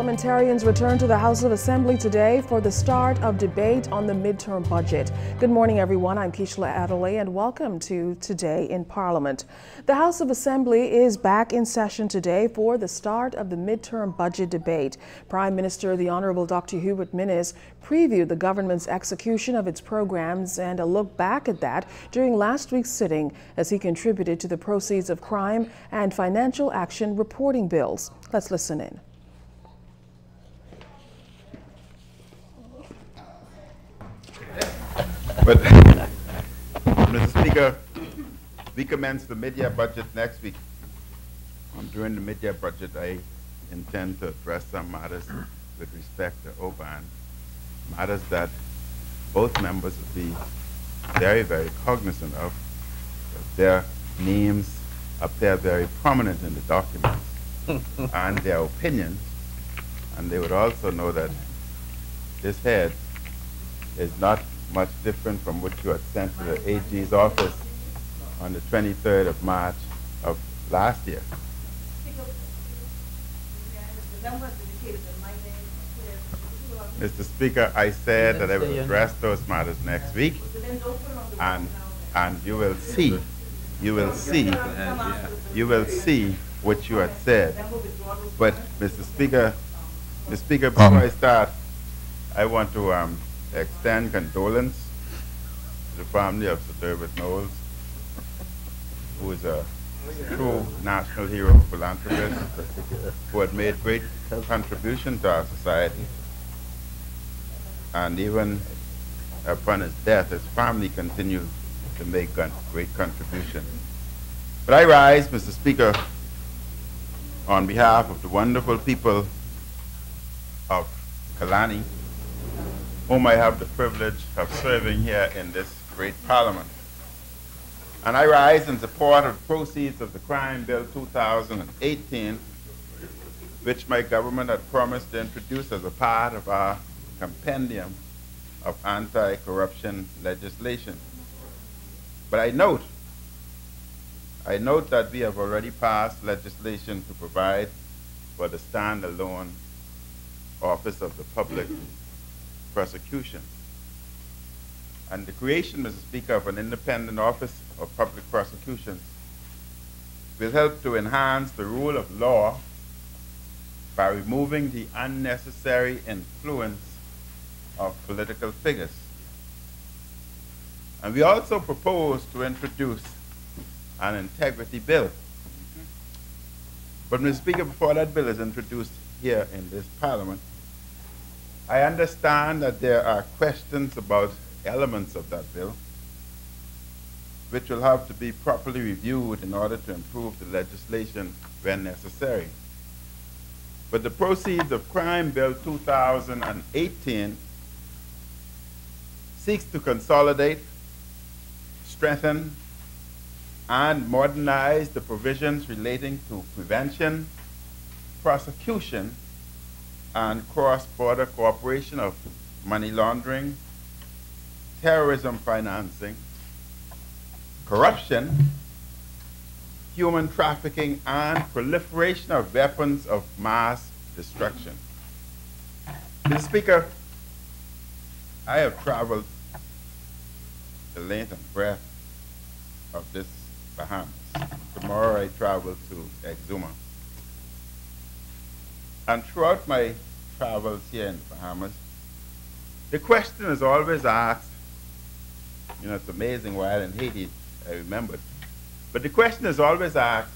Parliamentarians return to the House of Assembly today for the start of debate on the midterm budget. Good morning, everyone. I'm Kishla Adelaide, and welcome to Today in Parliament. The House of Assembly is back in session today for the start of the midterm budget debate. Prime Minister the Honourable Dr. Hubert Minnis previewed the government's execution of its programs and a look back at that during last week's sitting as he contributed to the proceeds of crime and financial action reporting bills. Let's listen in. But, Mr. Speaker, we commence the mid-year budget next week. During the mid-year budget, I intend to address some matters with respect to OBAN, matters that both members will be very, very cognizant of. Their names appear very prominent in the documents and their opinions, and they would also know that this head is not much different from what you had sent to the AG's office on the 23rd of March of last year. Mr. Speaker, I said that I will address those matters next week, and you will see what you had said. But Mr. Speaker, before I start, I want to extend condolence to the family of Sir Dermot Knowles, who is a true national hero, philanthropist, who had made great contribution to our society. And even upon his death, his family continued to make great contribution. But I rise, Mr. Speaker, on behalf of the wonderful people of Kalani, whom I have the privilege of serving here in this great parliament. And I rise in support of the proceeds of the Crime Bill 2018, which my government had promised to introduce as a part of our compendium of anti-corruption legislation. But I note that we have already passed legislation to provide for the standalone Office of the Public Prosecution. And the creation, Mr. Speaker, of an independent Office of Public Prosecutions will help to enhance the rule of law by removing the unnecessary influence of political figures. And we also propose to introduce an integrity bill. But, Mr. Speaker, before that bill is introduced here in this Parliament, I understand that there are questions about elements of that bill which will have to be properly reviewed in order to improve the legislation when necessary. But the proceeds of Crime Bill 2018 seeks to consolidate, strengthen, and modernize the provisions relating to prevention, prosecution, and cross-border cooperation of money laundering, terrorism financing, corruption, human trafficking, and proliferation of weapons of mass destruction. Mr. Speaker, I have traveled the length and breadth of this Bahamas. Tomorrow I travel to Exuma. And throughout my travels here in the Bahamas, the question is always asked, you know, it's amazing while in Haiti, I remembered, but the question is always asked,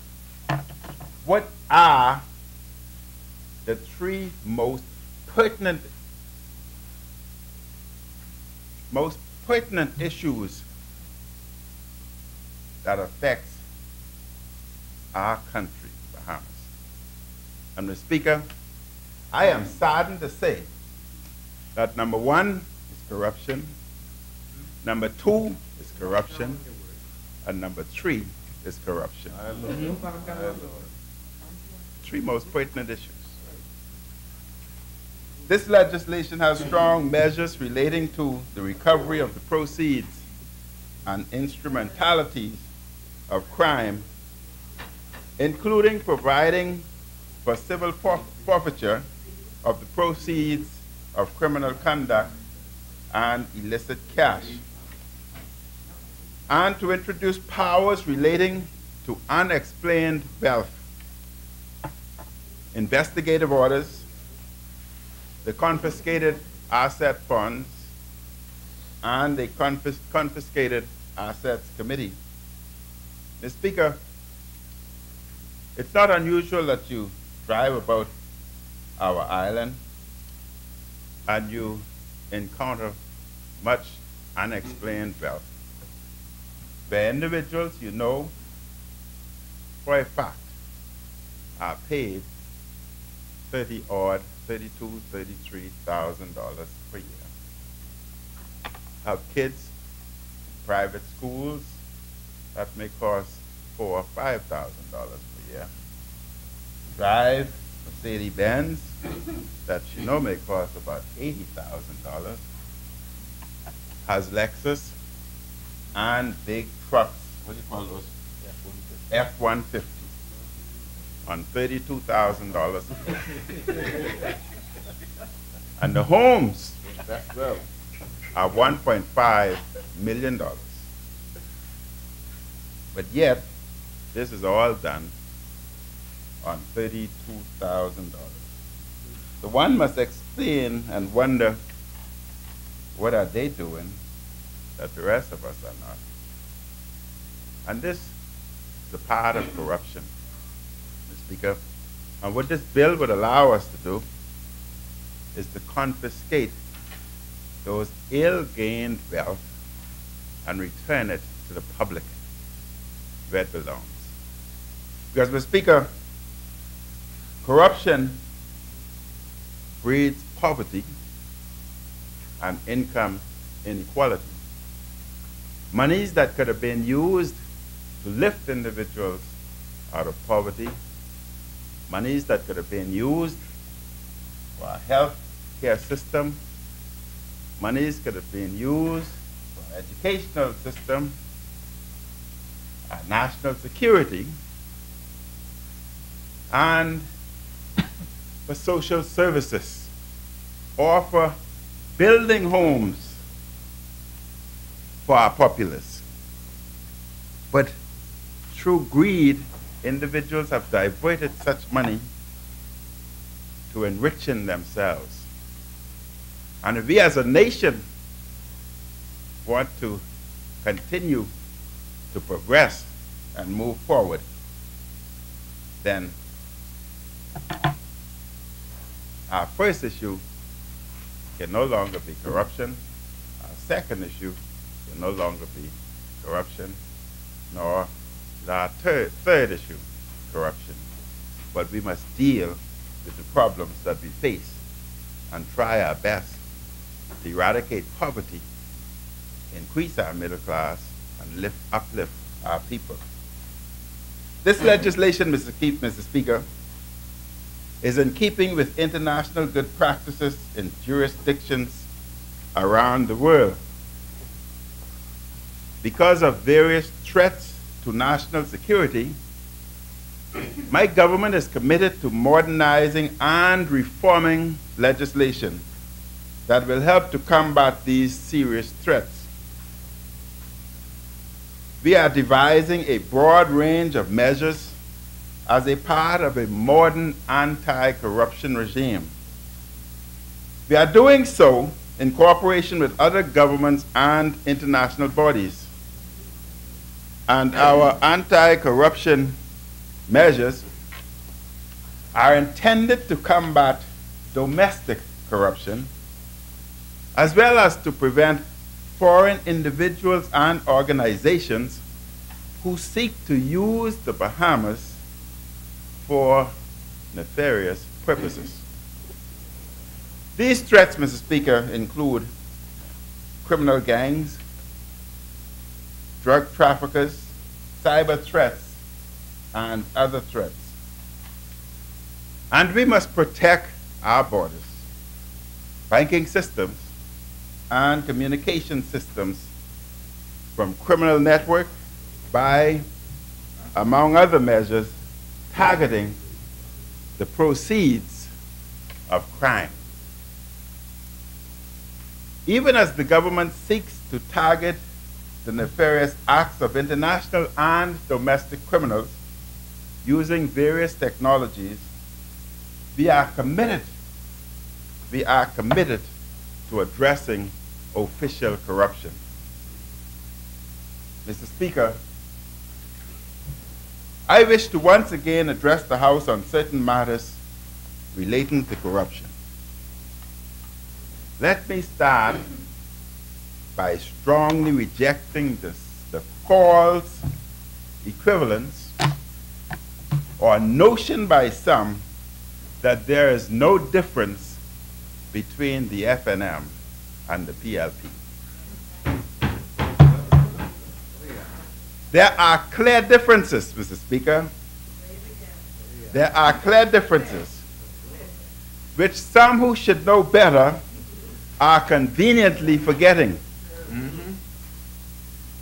what are the three most pertinent issues that affects our country, Bahamas? And Mr. Speaker, I am saddened to say that number one is corruption, number two is corruption, and number three is corruption. Three most pertinent issues. This legislation has strong measures relating to the recovery of the proceeds and instrumentalities of crime, including providing for civil forfeiture of the proceeds of criminal conduct and illicit cash, and to introduce powers relating to unexplained wealth, investigative orders, the confiscated asset funds, and the confiscated assets committee. Mr. Speaker, it's not unusual that you drive about our island and you encounter much unexplained wealth, where individuals you know for a fact are paid $32,000, $33,000 per year. Have kids in private schools that may cost $4,000 or $5,000 per year. Drive Mercedes-Benz that you know may cost about $80,000. Has Lexus and big trucks, what do you call those? F-150 on $32,000. And the homes as well are $1.5 million. But yet, this is all done on $32,000. So one must explain and wonder, what are they doing that the rest of us are not? And this is a part of corruption, Mr. Speaker. And what this bill would allow us to do is to confiscate those ill-gained wealth and return it to the public where it belongs. Because, Mr. Speaker, corruption breeds poverty and income inequality. Monies that could have been used to lift individuals out of poverty, monies that could have been used for our health care system, monies could have been used for our educational system, our national security, and for social services, or for building homes for our populace. But through greed, individuals have diverted such money to enriching themselves. And if we as a nation want to continue to progress and move forward, then our first issue can no longer be corruption. Our second issue can no longer be corruption, nor our third issue, corruption. But we must deal with the problems that we face and try our best to eradicate poverty, increase our middle class, and uplift our people. This legislation, Mr. Speaker, is in keeping with international good practices in jurisdictions around the world. Because of various threats to national security, my government is committed to modernizing and reforming legislation that will help to combat these serious threats. We are devising a broad range of measures as a part of a modern anti-corruption regime. We are doing so in cooperation with other governments and international bodies. And our anti-corruption measures are intended to combat domestic corruption, as well as to prevent foreign individuals and organizations who seek to use the Bahamas for nefarious purposes. These threats, Mr. Speaker, include criminal gangs, drug traffickers, cyber threats, and other threats. And we must protect our borders, banking systems, and communication systems from criminal network by, among other measures, targeting the proceeds of crime. Even as the government seeks to target the nefarious acts of international and domestic criminals using various technologies, we are committed to addressing official corruption. Mr. Speaker, I wish to once again address the House on certain matters relating to corruption. Let me start by strongly rejecting the false equivalence or notion by some that there is no difference between the FNM and the PLP. There are clear differences, Mr. Speaker. There are clear differences, which some who should know better are conveniently forgetting.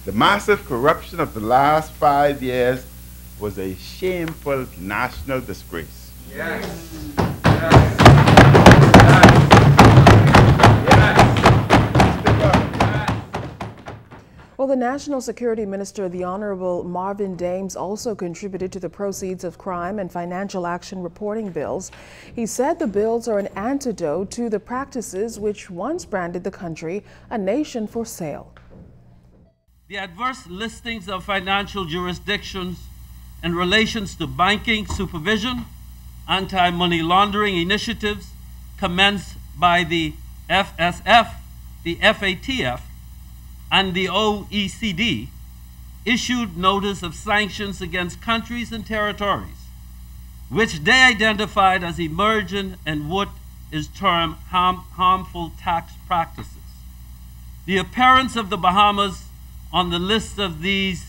The massive corruption of the last 5 years was a shameful national disgrace. Yes. Well, the National Security Minister, the Honorable Marvin Dames, also contributed to the proceeds of crime and financial action reporting bills. He said the bills are an antidote to the practices which once branded the country a nation for sale. The adverse listings of financial jurisdictions in relations to banking supervision, anti-money laundering initiatives commenced by the FSF, the FATF, and the OECD issued notice of sanctions against countries and territories, which they identified as emergent in what is termed harmful tax practices. The appearance of the Bahamas on the list of these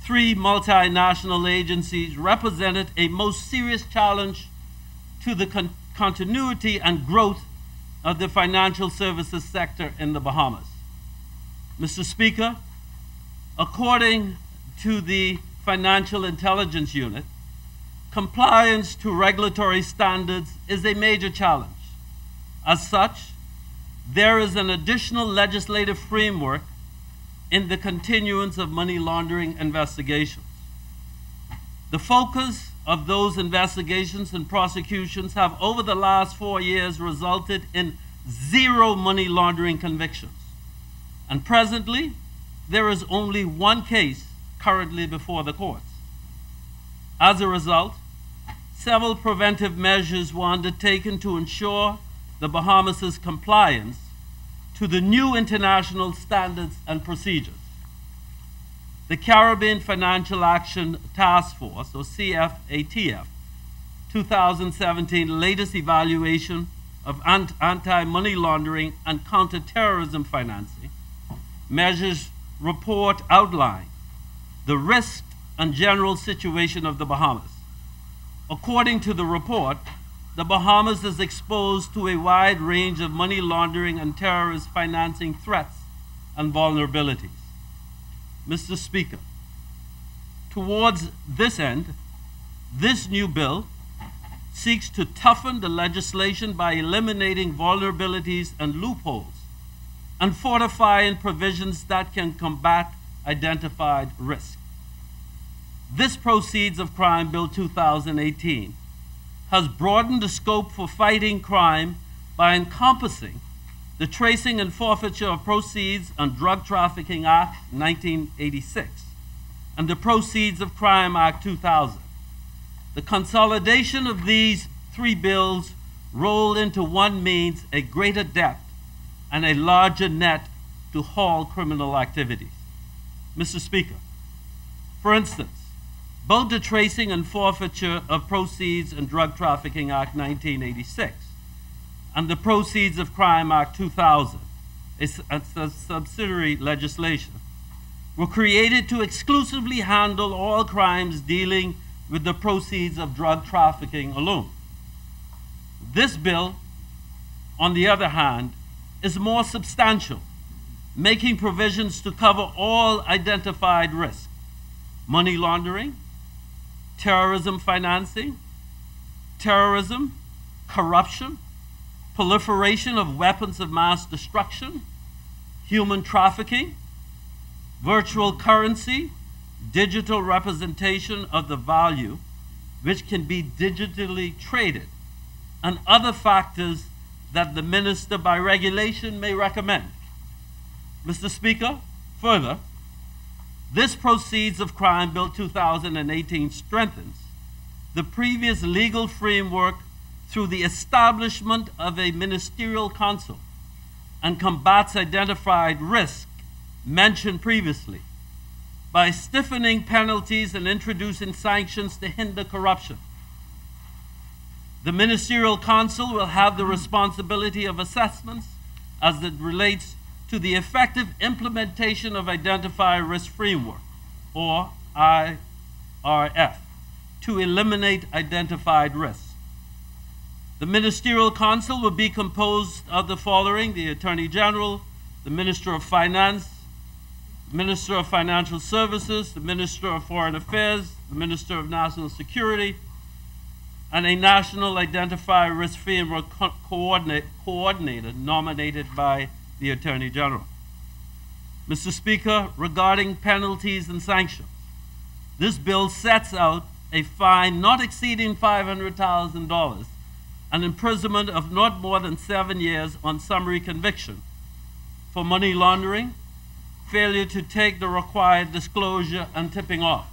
three multinational agencies represented a most serious challenge to the continuity and growth of the financial services sector in the Bahamas. Mr. Speaker, according to the Financial Intelligence Unit, compliance to regulatory standards is a major challenge. As such, there is an additional legislative framework in the continuance of money laundering investigations. The focus of those investigations and prosecutions have over the last 4 years resulted in 0 money laundering convictions. And presently, there is only 1 case currently before the courts. As a result, several preventive measures were undertaken to ensure the Bahamas' compliance to the new international standards and procedures. The Caribbean Financial Action Task Force, or CFATF, 2017 latest evaluation of anti-money laundering and counter-terrorism financing measures report outline the risk and general situation of the Bahamas. According to the report, the Bahamas is exposed to a wide range of money laundering and terrorist financing threats and vulnerabilities. Mr. Speaker, towards this end, this new bill seeks to toughen the legislation by eliminating vulnerabilities and loopholes and fortifying provisions that can combat identified risk. This Proceeds of Crime Bill 2018 has broadened the scope for fighting crime by encompassing the Tracing and Forfeiture of Proceeds and Drug Trafficking Act 1986 and the Proceeds of Crime Act 2000. The consolidation of these 3 bills rolled into one means a greater depth and a larger net to haul criminal activities. Mr. Speaker, for instance, both the Tracing and Forfeiture of Proceeds and Drug Trafficking Act 1986 and the Proceeds of Crime Act 2000, a subsidiary legislation, were created to exclusively handle all crimes dealing with the proceeds of drug trafficking alone. This bill, on the other hand, is more substantial, making provisions to cover all identified risks: money laundering, terrorism financing, terrorism, corruption, proliferation of weapons of mass destruction, human trafficking, virtual currency, digital representation of the value which can be digitally traded, and other factors that the minister by regulation may recommend. Mr. Speaker, further, this Proceeds of Crime Bill 2018 strengthens the previous legal framework through the establishment of a ministerial council and combats identified risk mentioned previously by stiffening penalties and introducing sanctions to hinder corruption. The Ministerial Council will have the responsibility of assessments as it relates to the effective implementation of Identified Risk Framework, or IRF, to eliminate identified risks. The Ministerial Council will be composed of the following: the Attorney General, the Minister of Finance, the Minister of Financial Services, the Minister of Foreign Affairs, the Minister of National Security, and a National Identified Risk Framework coordinator nominated by the Attorney General. Mr. Speaker, regarding penalties and sanctions, this bill sets out a fine not exceeding $500,000, an imprisonment of not more than 7 years on summary conviction for money laundering, failure to take the required disclosure, and tipping off.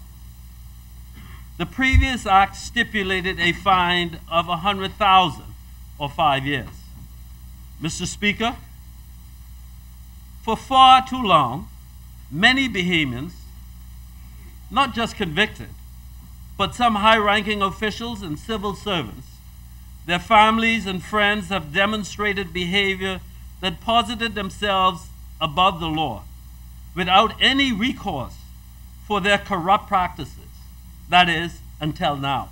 The previous act stipulated a fine of $100,000 or 5 years. Mr. Speaker, for far too long, many Bahamians, not just convicted, but some high-ranking officials and civil servants, their families and friends have demonstrated behavior that posited themselves above the law without any recourse for their corrupt practices. That is, until now.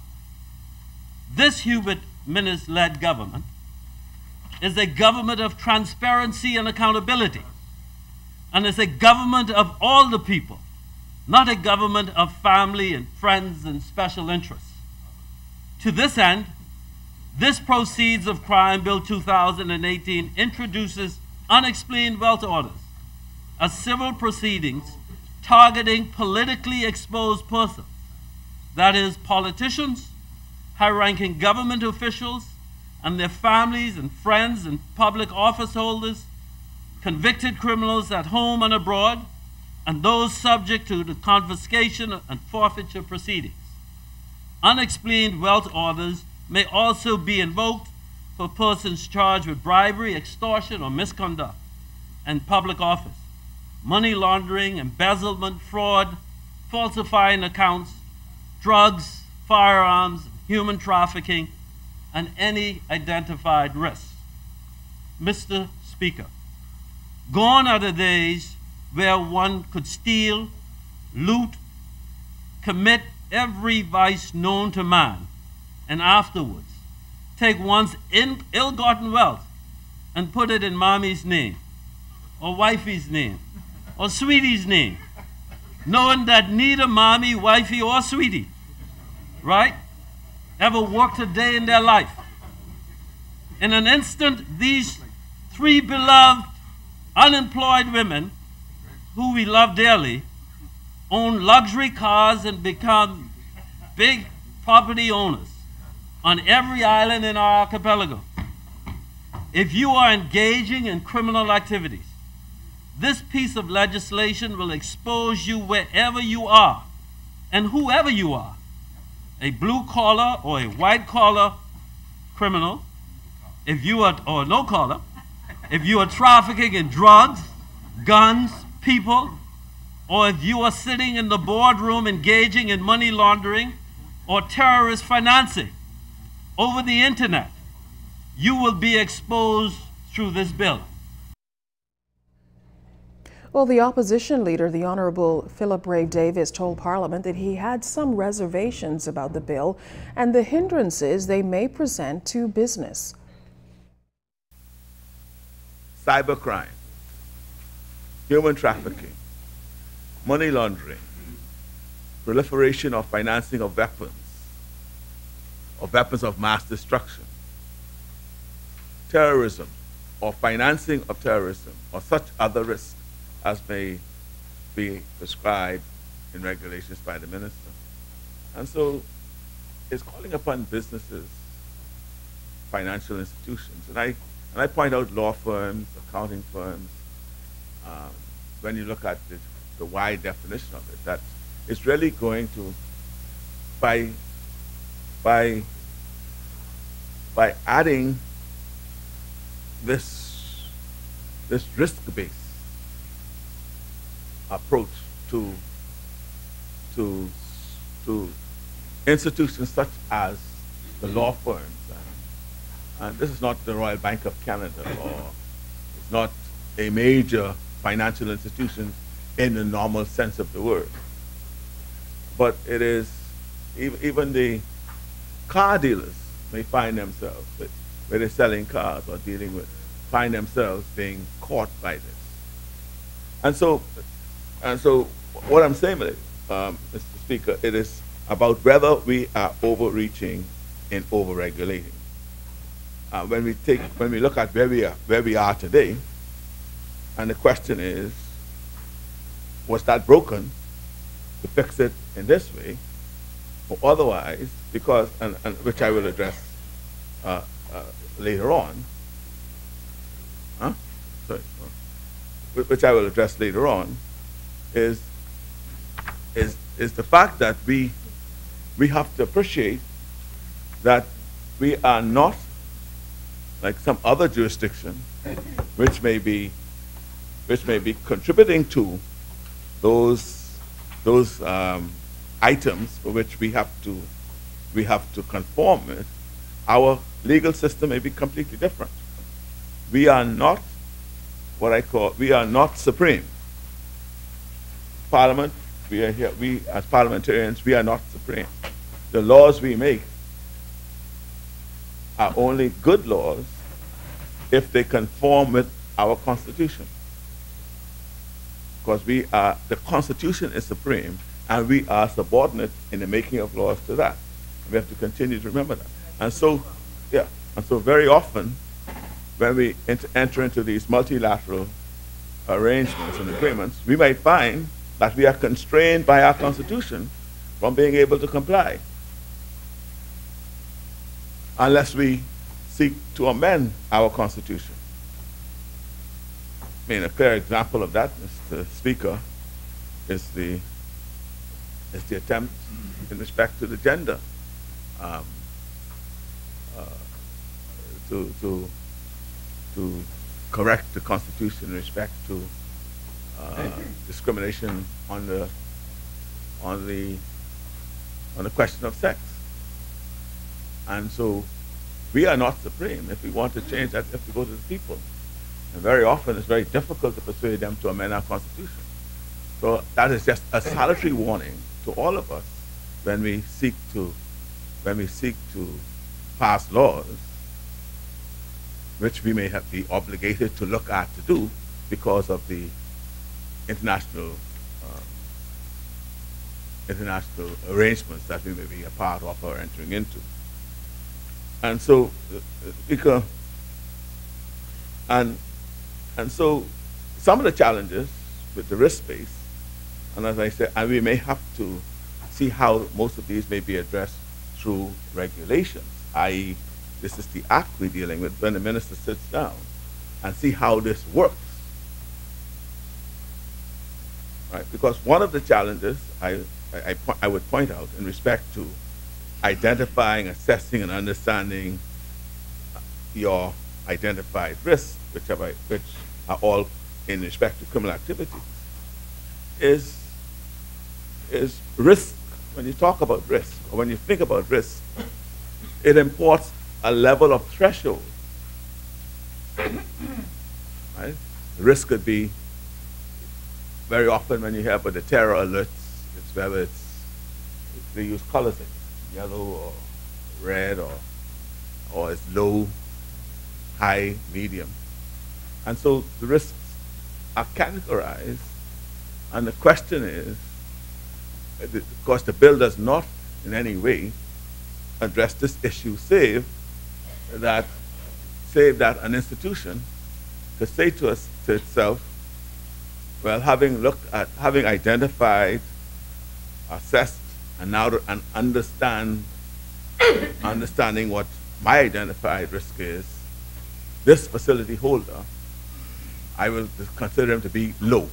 This Hubert Minnis-led government is a government of transparency and accountability, and is a government of all the people, not a government of family and friends and special interests. To this end, this Proceeds of Crime Bill 2018 introduces unexplained wealth orders as civil proceedings targeting politically exposed persons, that is, politicians, high-ranking government officials, and their families and friends and public office holders, convicted criminals at home and abroad, and those subject to the confiscation and forfeiture proceedings. Unexplained wealth orders may also be invoked for persons charged with bribery, extortion, or misconduct in public office, money laundering, embezzlement, fraud, falsifying accounts, drugs, firearms, human trafficking, and any identified risks. Mr. Speaker, gone are the days where one could steal, loot, commit every vice known to man, and afterwards take one's ill-gotten wealth and put it in mommy's name, or wifey's name, or sweetie's name, knowing that neither mommy, wifey, or sweetie, right, ever worked a day in their life. In an instant, these three beloved, unemployed women, who we love dearly, own luxury cars and become big property owners on every island in our archipelago. If you are engaging in criminal activities, this piece of legislation will expose you wherever you are and whoever you are, a blue-collar or a white-collar criminal, if you are, or no-collar, if you are trafficking in drugs, guns, people, or if you are sitting in the boardroom engaging in money laundering or terrorist financing over the internet, you will be exposed through this bill. Well, the opposition leader, the Honorable Philip Brave Davis, told Parliament that he had some reservations about the bill and the hindrances they may present to business. Cybercrime, human trafficking, money laundering, proliferation of financing of weapons of mass destruction, terrorism or financing of terrorism or such other risks as may be prescribed in regulations by the minister. And so it's calling upon businesses, financial institutions, and I point out law firms, accounting firms, when you look at the wide definition of it, that it's really going to, by adding this risk-based approach to institutions such as the law firms, and this is not the Royal Bank of Canada, or it's not a major financial institution in the normal sense of the word, but it is even the car dealers may find themselves, where they're selling cars or dealing with, find themselves being caught by this. And so what I'm saying, Mr. Speaker, it is about whether we are overreaching and overregulating. When we look at where we are today, and the question is, was that broken to fix it in this way, or otherwise? Because, and which I will address later on. Which I will address later on, is the fact that we have to appreciate that we are not like some other jurisdiction, which may be contributing to those items for which we have to conform with. Our legal system may be completely different. We are not we are not supreme. Parliament, we are here, we as parliamentarians, we are not supreme. The laws we make are only good laws if they conform with our Constitution. Because the Constitution is supreme, and we are subordinate in the making of laws to that. We have to continue to remember that. And so very often, when we enter into these multilateral arrangements and agreements, we might find that we are constrained by our Constitution from being able to comply, unless we seek to amend our Constitution. I mean, a clear example of that, Mr. Speaker, is the attempt in respect to the gender to correct the Constitution in respect to discrimination on the question of sex. And so we are not supreme. If we want to change that, we have to go to the people. And very often it's very difficult to persuade them to amend our Constitution. So that is just a salutary warning to all of us when we seek to pass laws which we may be obligated to look at to do because of the international arrangements that we may be a part of or entering into. And so, and so some of the challenges with the risk space, and as I said, and we may have to see how most of these may be addressed through regulations, i.e., this is the act we're dealing with when the minister sits down and see how this works. Right? Because one of the challenges I would point out in respect to identifying, assessing, and understanding your identified risks, which are all in respect to criminal activities, is risk. When you talk about risk, or when you think about risk, it imports a level of threshold. Right? Risk could be, very often when you hear about the terror alerts, it's whether they use colors, yellow or red, or it's low, high, medium. And so the risks are categorized, and the question is, of course the bill does not in any way address this issue, save that save that an institution could say to itself, well, having identified, assessed, and now understanding what my identified risk is, this facility holder, I will consider him to be low.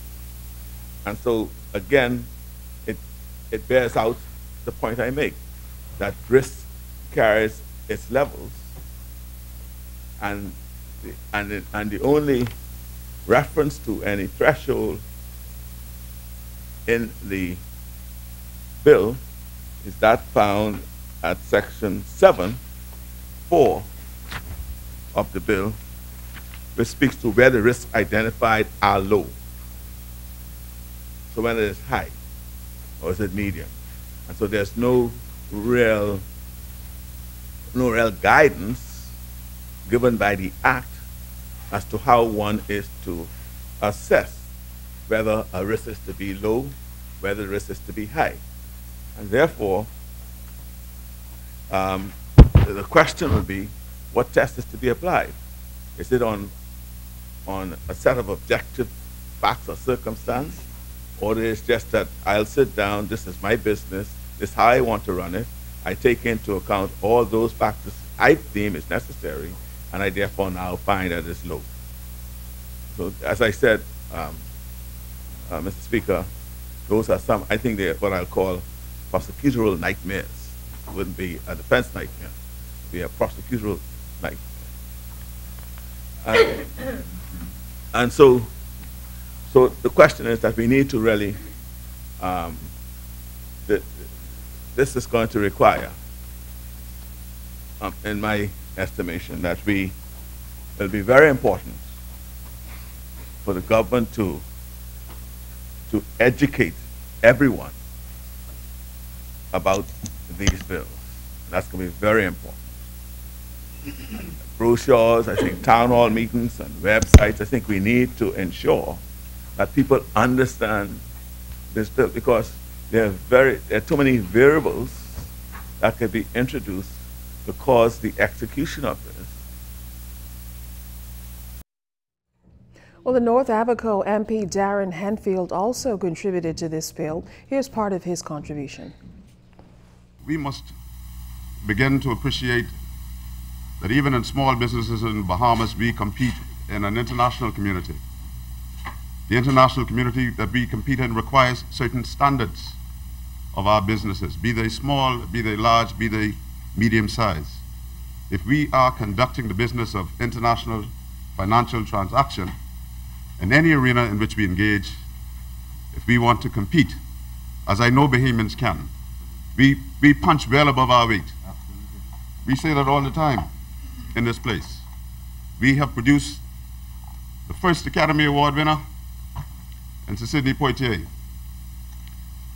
And so, again, it bears out the point I make, that risk carries its levels, and the only reference to any threshold in the bill is that found at section 7(4) of the bill, which speaks to where the risks identified are low. So whether it's high or is it medium. And so there's no real guidance given by the Act as to how one is to assess whether a risk is to be low, whether the risk is to be high. And therefore, the question would be, what test is to be applied? Is it on a set of objective facts or circumstance? Or is it just that I'll sit down, this is my business, this is how I want to run it, I take into account all those factors I deem is necessary, and I therefore now find that it's low. So as I said, Mr. Speaker, those are some, I think they're what I'll call prosecutorial nightmares. It wouldn't be a defense nightmare, it would be a prosecutorial nightmare. And so the question is that we need to really, this is going to require, in my estimation, that it will be very important for the government to educate everyone about these bills. That's going to be very important. Brochures, I think town hall meetings and websites, I think we need to ensure that people understand this bill, because there are too many variables that could be introduced to cause the execution of this. Well, the North Abaco MP Darren Henfield also contributed to this bill. Here's part of his contribution. We must begin to appreciate that even in small businesses in Bahamas, we compete in an international community. The international community that we compete in requires certain standards of our businesses, be they small, be they large, be they medium size. If we are conducting the business of international financial transaction in any arena in which we engage, if we want to compete, as I know Bahamians can, we punch well above our weight. We say that all the time in this place. We have produced the first Academy Award winner, and Sir Sidney Poitier.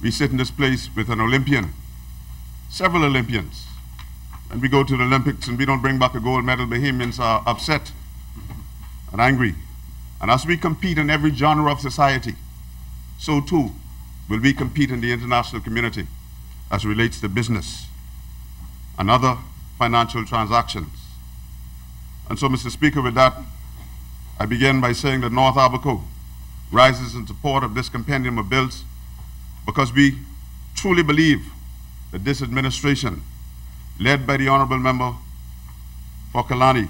We sit in this place with an Olympian, several Olympians, and we go to the Olympics and we don't bring back a gold medal. Bahamians are upset and angry. And as we compete in every genre of society, so too will we compete in the international community as relates to business and other financial transactions. And so, Mr. Speaker, with that, I begin by saying that North Abaco rises in support of this compendium of bills because we truly believe that this administration, led by the Honorable Member for Kalani,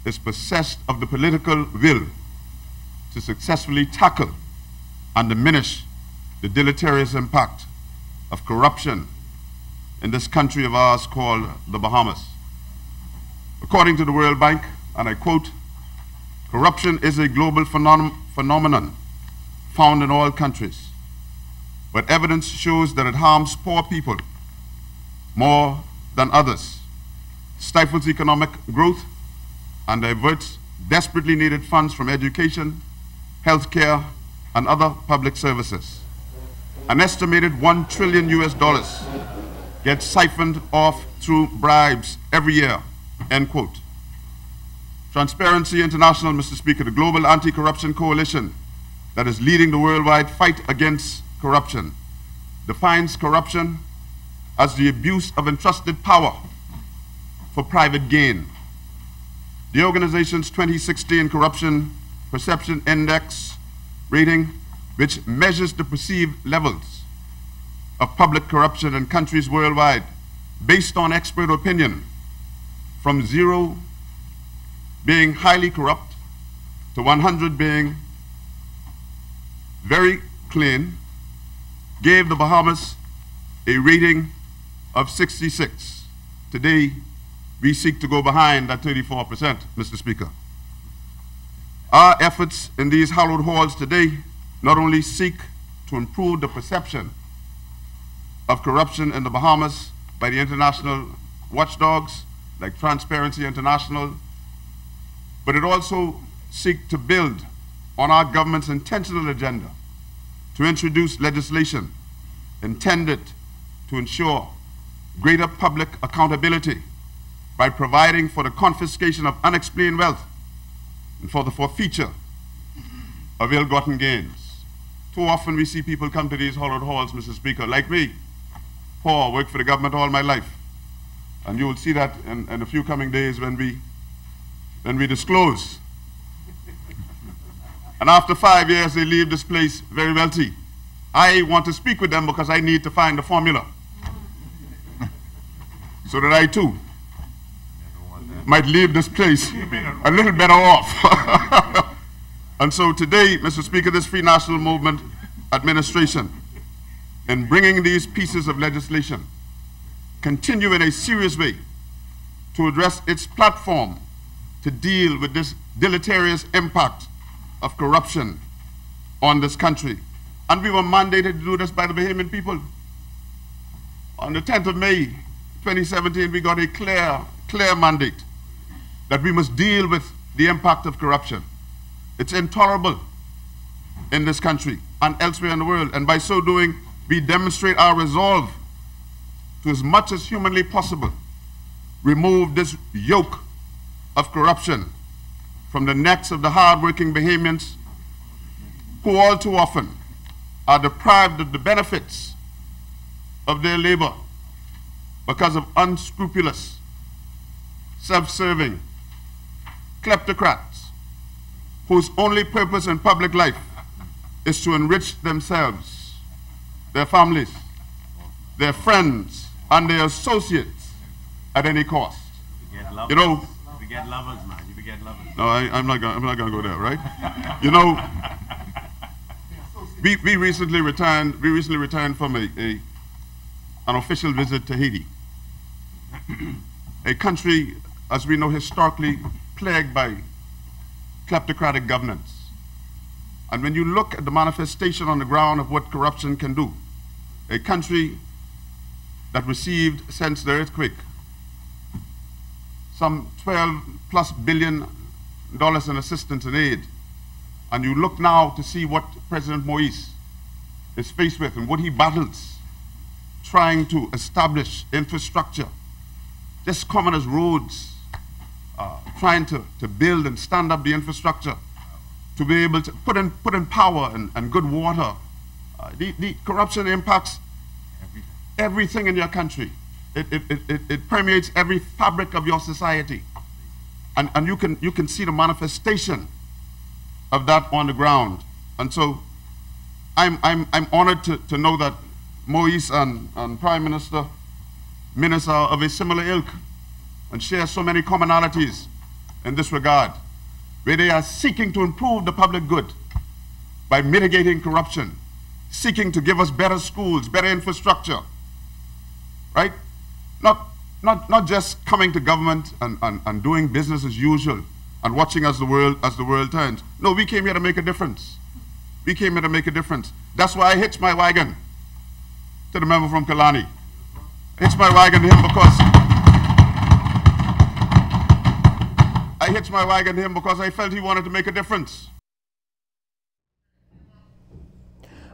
is possessed of the political will to successfully tackle and diminish the deleterious impact of corruption in this country of ours called the Bahamas. According to the World Bank, and I quote, "Corruption is a global phenomenon found in all countries, but evidence shows that it harms poor people more than others, stifles economic growth, and diverts desperately needed funds from education, healthcare, and other public services. An estimated $1 trillion gets siphoned off through bribes every year," end quote. Transparency International, Mr. Speaker, the global anti-corruption coalition that is leading the worldwide fight against corruption, defines corruption as the abuse of entrusted power for private gain. the organization's 2016 Corruption Perception Index rating, which measures the perceived levels of public corruption in countries worldwide based on expert opinion, from 0 being highly corrupt to 100 being very clean, gave the Bahamas a rating of 66. Today, we seek to go behind that 34%, Mr. Speaker. Our efforts in these hallowed halls today not only seek to improve the perception of corruption in the Bahamas by the international watchdogs like Transparency International, but it also seeks to build on our government's intentional agenda to introduce legislation intended to ensure greater public accountability by providing for the confiscation of unexplained wealth and for the forfeiture of ill-gotten gains. Too often we see people come to these hallowed halls, Mr. Speaker, like me. Paul, worked for the government all my life. And you will see that in a few coming days when we disclose. And after 5 years, they leave this place very wealthy. I want to speak with them because I need to find the formula so that I too might leave this place a little better off. And so today, Mr. Speaker, this Free National Movement administration, in bringing these pieces of legislation, continue in a serious way to address its platform to deal with this deleterious impact of corruption on this country. And we were mandated to do this by the Bahamian people. On the 10th of May, 2017, we got a clear mandate that we must deal with the impact of corruption. It's intolerable in this country and elsewhere in the world. And by so doing, we demonstrate our resolve to, as much as humanly possible, remove this yoke of corruption from the necks of the hard-working Bahamians who all too often are deprived of the benefits of their labor because of unscrupulous, self-serving kleptocrats whose only purpose in public life is to enrich themselves, their families, their friends, and their associates at any cost. You know, you get lovers, man. You get lovers. No, I'm not gonna go there, right? You know, we recently returned from an official visit to Haiti, a country, as we know, historically plagued by kleptocratic governance. And when you look at the manifestation on the ground of what corruption can do, a country that received, since the earthquake, some $12+ billion in assistance and aid, and you look now to see what President Moise is faced with and what he battles trying to establish infrastructure, just common as roads, trying to build and stand up the infrastructure to be able to put in power and good water. The corruption impacts everything in your country. It permeates every fabric of your society, and you can see the manifestation of that on the ground. And so I'm honored to know that Moise and Prime Minister Minas are of a similar ilk and share so many commonalities in this regard, where they are seeking to improve the public good by mitigating corruption, seeking to give us better schools, better infrastructure, right? Not just coming to government and doing business as usual and watching as the world turns. No, we came here to make a difference. We came here to make a difference. That's why I hitched my wagon to the member from Kalani. I hitched my wagon to him because I felt he wanted to make a difference.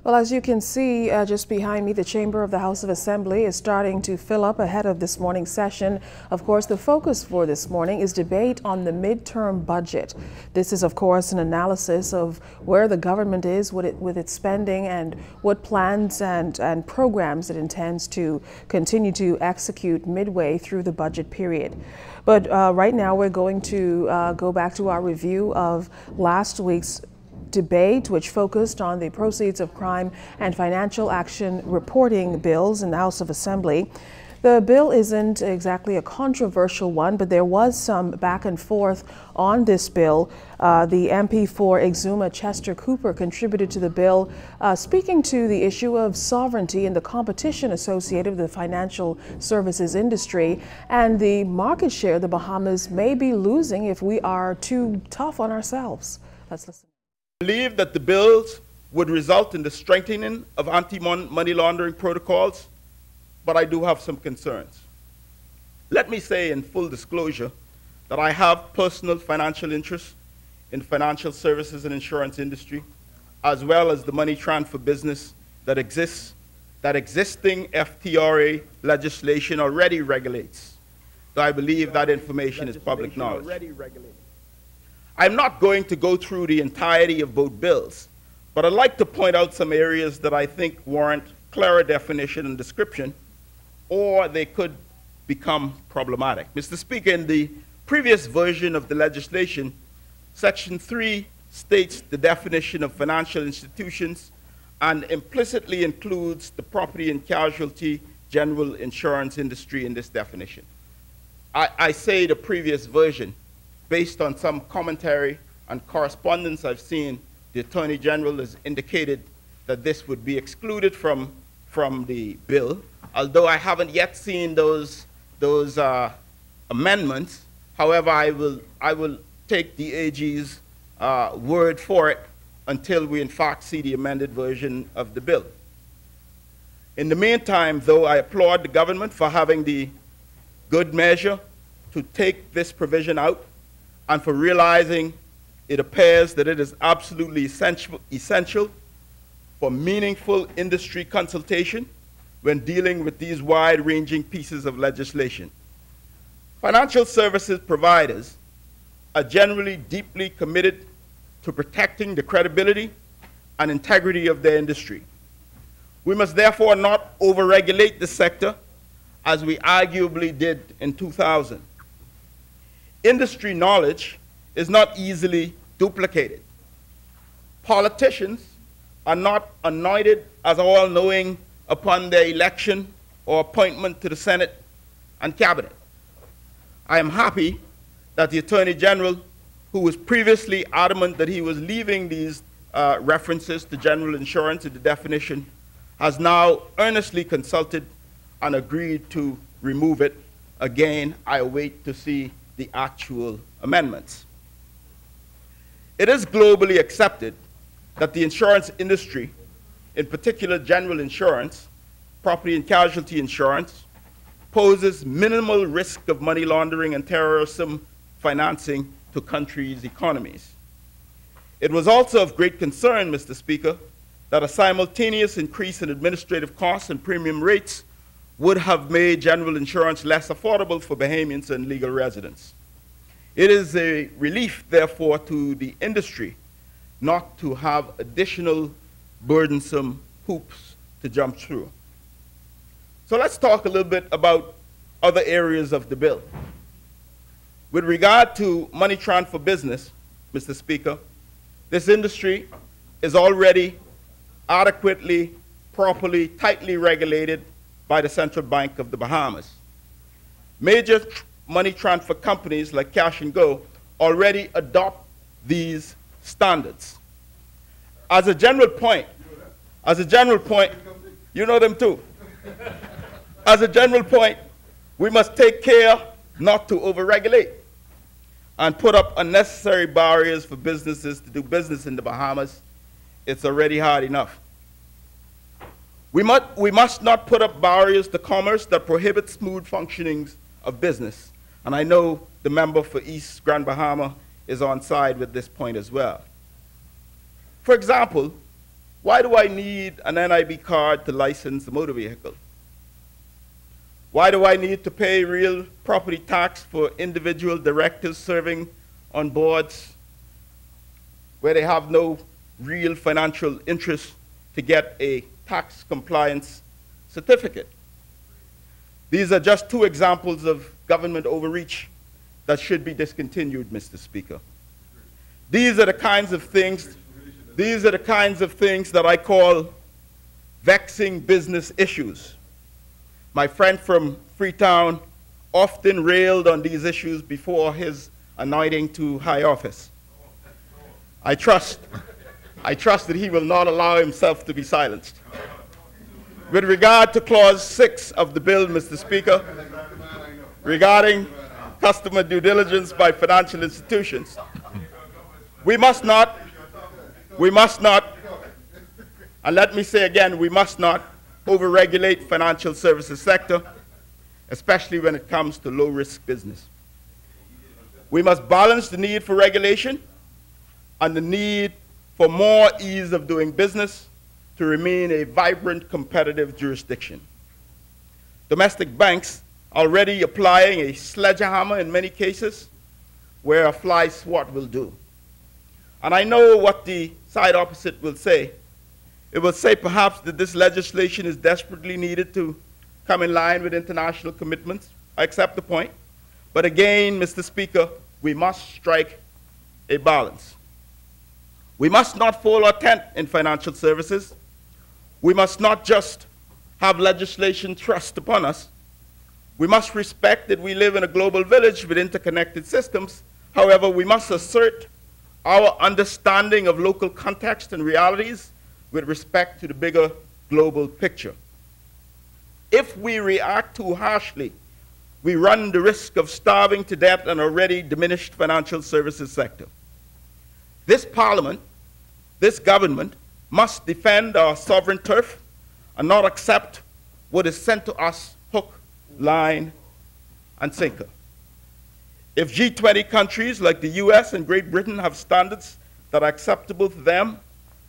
Well, as you can see just behind me, the chamber of the House of Assembly is starting to fill up ahead of this morning's session. Of course, the focus for this morning is debate on the midterm budget. This is, of course, an analysis of where the government is with its spending and what plans and programs it intends to continue to execute midway through the budget period. But right now, we're going to go back to our review of last week's debate, which focused on the proceeds of crime and financial action reporting bills in the House of Assembly. The bill isn't exactly a controversial one, but there was some back and forth on this bill. The MP for Exuma, Chester Cooper, contributed to the bill, speaking to the issue of sovereignty and the competition associated with the financial services industry and the market share the Bahamas may be losing if we are too tough on ourselves. Let's listen. I believe that the bills would result in the strengthening of anti-money laundering protocols, but I do have some concerns. Let me say in full disclosure that I have personal financial interests in financial services and insurance industry, as well as the money transfer business that exists, that existing FTRA legislation already regulates. So I believe that information is public knowledge. I'm not going to go through the entirety of both bills, but I'd like to point out some areas that I think warrant clearer definition and description, or they could become problematic. Mr. Speaker, in the previous version of the legislation, Section 3 states the definition of financial institutions and implicitly includes the property and casualty general insurance industry in this definition. I say the previous version based on some commentary and correspondence I've seen. The Attorney General has indicated that this would be excluded from the bill, although I haven't yet seen those amendments. However, I will take the AG's word for it until we in fact see the amended version of the bill. In the meantime, though, I applaud the government for having the good measure to take this provision out, and for realizing it appears that it is absolutely essential for meaningful industry consultation when dealing with these wide-ranging pieces of legislation. Financial services providers are generally deeply committed to protecting the credibility and integrity of their industry. We must therefore not overregulate the sector as we arguably did in 2000. Industry knowledge is not easily duplicated. Politicians are not anointed as all-knowing upon their election or appointment to the Senate and Cabinet. I am happy that the Attorney General, who was previously adamant that he was leaving these references to general insurance in the definition, has now earnestly consulted and agreed to remove it. Again, I await to see the actual amendments. It is globally accepted that the insurance industry, in particular general insurance, property and casualty insurance, poses minimal risk of money laundering and terrorism financing to countries' economies. It was also of great concern, Mr. Speaker, that a simultaneous increase in administrative costs and premium rates would have made general insurance less affordable for Bahamians and legal residents. It is a relief, therefore, to the industry not to have additional burdensome hoops to jump through. So let's talk a little bit about other areas of the bill. With regard to money transfer business, Mr. Speaker, this industry is already adequately, properly, tightly regulated by the Central Bank of the Bahamas. Major money transfer companies like Cash and Go already adopt these standards. As a general point, you know them too. As a general point, we must take care not to overregulate and put up unnecessary barriers for businesses to do business in the Bahamas. It's already hard enough. We must not put up barriers to commerce that prohibit smooth functioning of business. And I know the member for East Grand Bahama is on side with this point as well. For example, Why do I need an NIB card to license a motor vehicle? Why do I need to pay real property tax for individual directors serving on boards where they have no real financial interest to get a tax compliance certificate? These are just two examples of government overreach that should be discontinued, Mr. Speaker. These are the kinds of things that I call vexing business issues. My friend from Freetown often railed on these issues before his anointing to high office. I trust that he will not allow himself to be silenced. With regard to Clause 6 of the bill, Mr. Speaker, regarding customer due diligence by financial institutions, we must not, and let me say again, we must not overregulate financial services sector, especially when it comes to low-risk business. We must balance the need for regulation and the need for more ease of doing business to remain a vibrant, competitive jurisdiction. Domestic banks already applying a sledgehammer in many cases where a fly swat will do. And I know what the side opposite will say. It will say perhaps that this legislation is desperately needed to come in line with international commitments. I accept the point. But again, Mr. Speaker, we must strike a balance. We must not fall our tent in financial services. We must not just have legislation thrust upon us. We must respect that we live in a global village with interconnected systems. However, we must assert our understanding of local context and realities with respect to the bigger global picture. If we react too harshly, we run the risk of starving to death an already diminished financial services sector. This Parliament, this government, must defend our sovereign turf and not accept what is sent to us hook, line, and sinker. If G20 countries like the US and Great Britain have standards that are acceptable to them,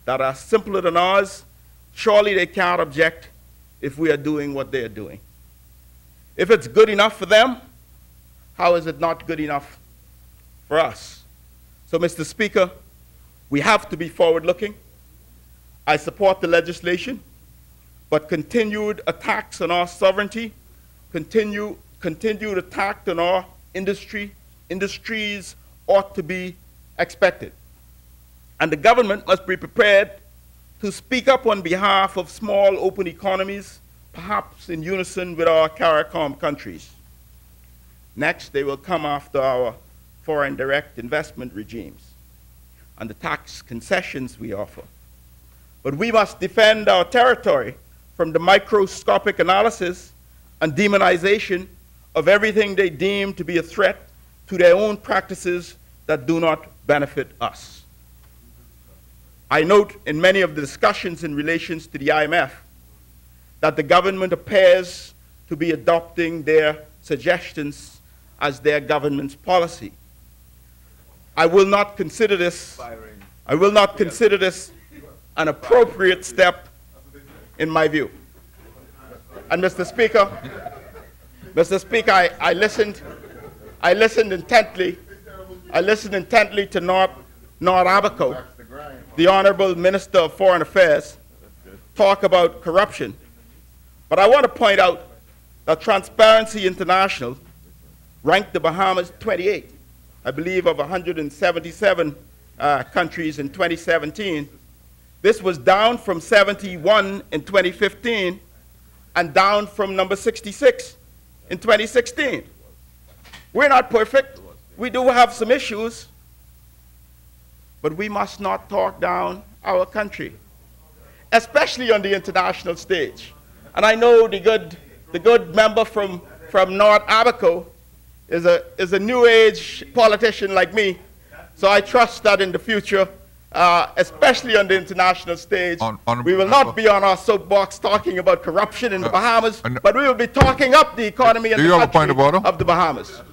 that are simpler than ours, surely they can't object if we are doing what they are doing. If it's good enough for them, how is it not good enough for us? So, Mr. Speaker, we have to be forward-looking. I support the legislation, but continued attacks on our sovereignty, continued attack on our industries ought to be expected. And the government must be prepared to speak up on behalf of small open economies, perhaps in unison with our CARICOM countries. Next, they will come after our foreign direct investment regimes and the tax concessions we offer. But we must defend our territory from the microscopic analysis and demonization of everything they deem to be a threat to their own practices that do not benefit us. I note in many of the discussions in relation to the IMF that the government appears to be adopting their suggestions as their government's policy. I will not consider this an appropriate step in my view. And Mr. Speaker, I listened intently to Nord Abaco, the Honorable Minister of Foreign Affairs, talk about corruption. But I want to point out that Transparency International ranked the Bahamas 28, I believe, of 177 countries in 2017. This was down from 71 in 2015 and down from number 66 in 2016. We're not perfect. We do have some issues, but we must not talk down our country, especially on the international stage. And I know the good member from North Abaco is a new age politician like me, so I trust that in the future, especially on the international stage, we will not be on our soapbox talking about corruption in the Bahamas, but we will be talking up the economy and the country of the Bahamas.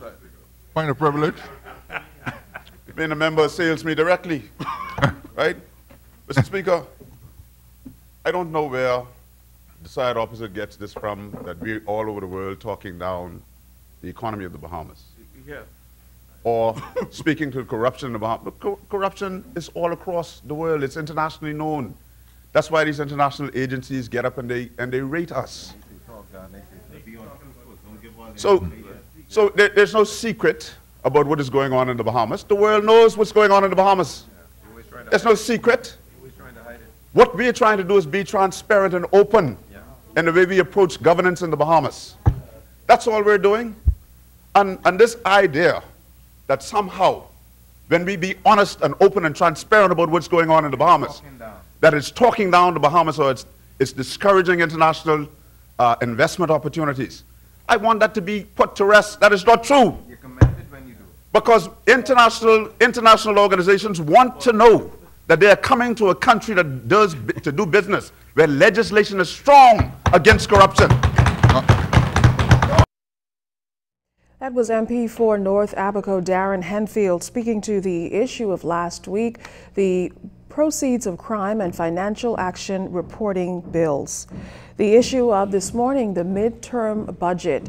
Point of privilege. Being a member sales me directly, right? Mr. Speaker, I don't know where the side opposite gets this from, that we're all over the world talking down the economy of the Bahamas. Yeah. Or speaking to corruption in the Bahamas. But corruption is all across the world. It's internationally known. That's why these international agencies get up and they rate us. So there's no secret about what is going on in the Bahamas. The world knows what's going on in the Bahamas. There's no secret. What we're trying to do is be transparent and open in the way we approach governance in the Bahamas. That's all we're doing. And this idea that somehow, when we be honest and open and transparent about what's going on in the Bahamas, that it's talking down the Bahamas or it's discouraging international investment opportunities. I want that to be put to rest. That is not true. You're commended when you do it. Because international organizations want to know that they are coming to a country that to do business, where legislation is strong against corruption. That was MP for North Abaco Darren Henfield speaking to the issue of last week, the proceeds of crime and financial action reporting bills. The issue of this morning, the midterm budget.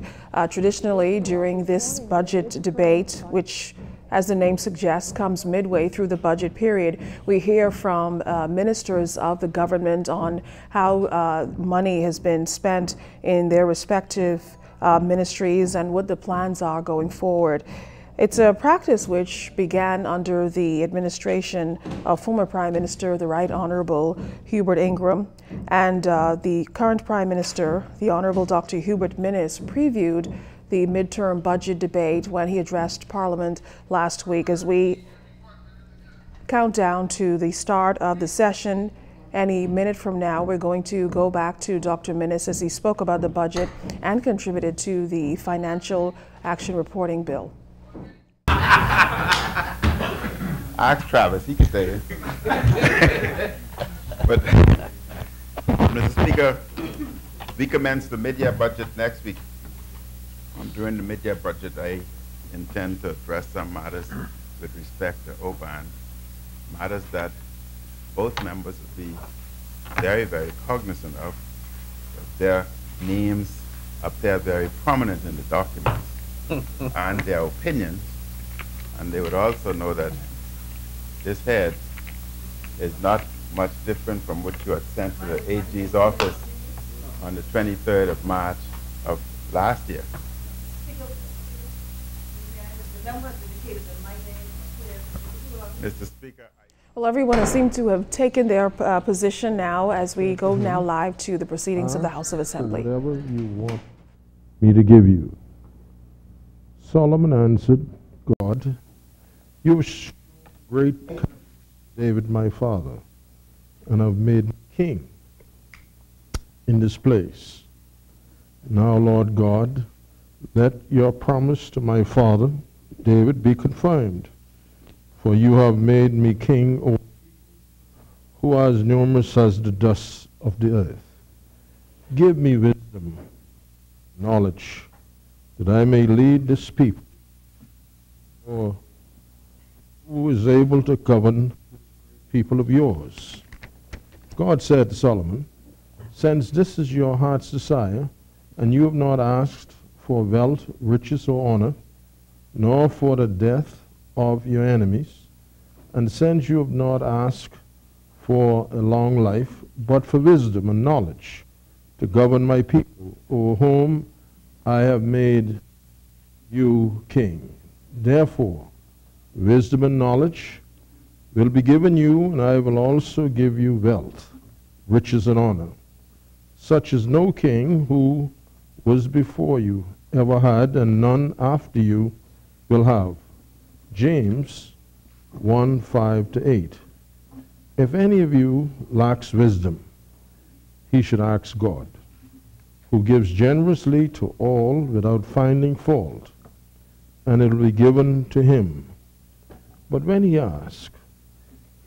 Traditionally, during this budget debate, which, as the name suggests, comes midway through the budget period, we hear from ministers of the government on how money has been spent in their respective ministries and what the plans are going forward. It's a practice which began under the administration of former Prime Minister, the Right Honorable Hubert Ingraham, and the current Prime Minister, the Honorable Dr. Hubert Minnis, previewed the midterm budget debate when he addressed Parliament last week. As we count down to the start of the session, any minute from now, we're going to go back to Dr. Minnis as he spoke about the budget and contributed to the financial action reporting bill. Ask Travis, he can say it. But, Mr. Speaker, we commence the mid-year budget next week. During the mid-year budget, I intend to address some matters with respect to OBAN, matters that both members will be very, very cognizant of. Their names appear very prominent in the documents and their opinions, and they would also know that this head is not much different from what you had sent to the AG's office on the 23rd of March of last year. Mr. Speaker, well, everyone has seemed to have taken their position now as we go now live to the proceedings of the House of Assembly. Whatever you want me to give you. Solomon answered, God, you have shown great kindness to David my father, and have made me king in this place. Now, Lord God, let your promise to my father David be confirmed. For you have made me king over who are as numerous as the dust of the earth. Give me wisdom, knowledge, that I may lead this people. Or who is able to govern people of yours? God said to Solomon, since this is your heart's desire, and you have not asked for wealth, riches, or honor, nor for the death of your enemies, and since you have not asked for a long life, but for wisdom and knowledge to govern my people, over whom I have made you king. Therefore, wisdom and knowledge will be given you, and I will also give you wealth, riches, and honor, such as no king who was before you ever had, and none after you will have. James 1:5-8. If any of you lacks wisdom, he should ask God, who gives generously to all without finding fault, and it will be given to him. But when he asks,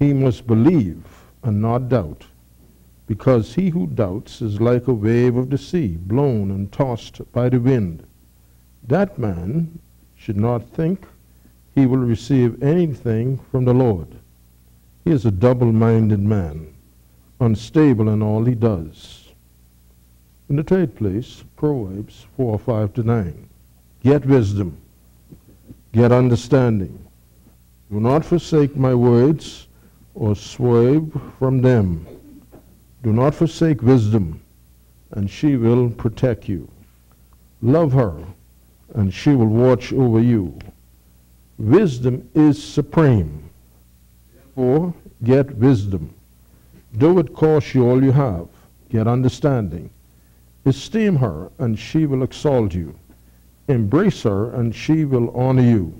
he must believe and not doubt, because he who doubts is like a wave of the sea, blown and tossed by the wind. That man should not think he will receive anything from the Lord. He is a double-minded man, unstable in all he does. In the third place, Proverbs 4:5-9. Get wisdom, get understanding. Do not forsake my words or swerve from them. Do not forsake wisdom, and she will protect you. Love her, and she will watch over you. Wisdom is supreme. Therefore, get wisdom. Though it cost you all you have, get understanding. Esteem her, and she will exalt you. Embrace her, and she will honor you.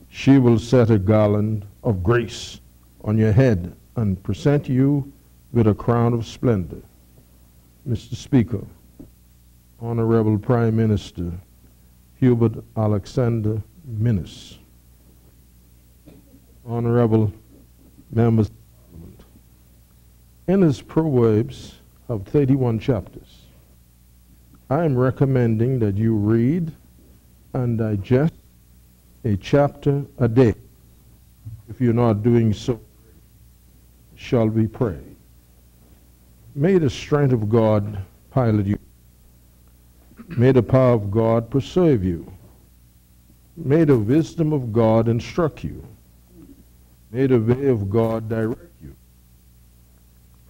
She will set a garland of grace on your head and present you with a crown of splendor. Mr. Speaker, Honorable Prime Minister Hubert Alexander Minnis, Honorable Members of Parliament, in his Proverbs of 31 chapters, I am recommending that you read and digest a chapter a day. If you're not doing so, shall we pray? May the strength of God pilot you. May the power of God preserve you. May the wisdom of God instruct you. May the way of God direct you.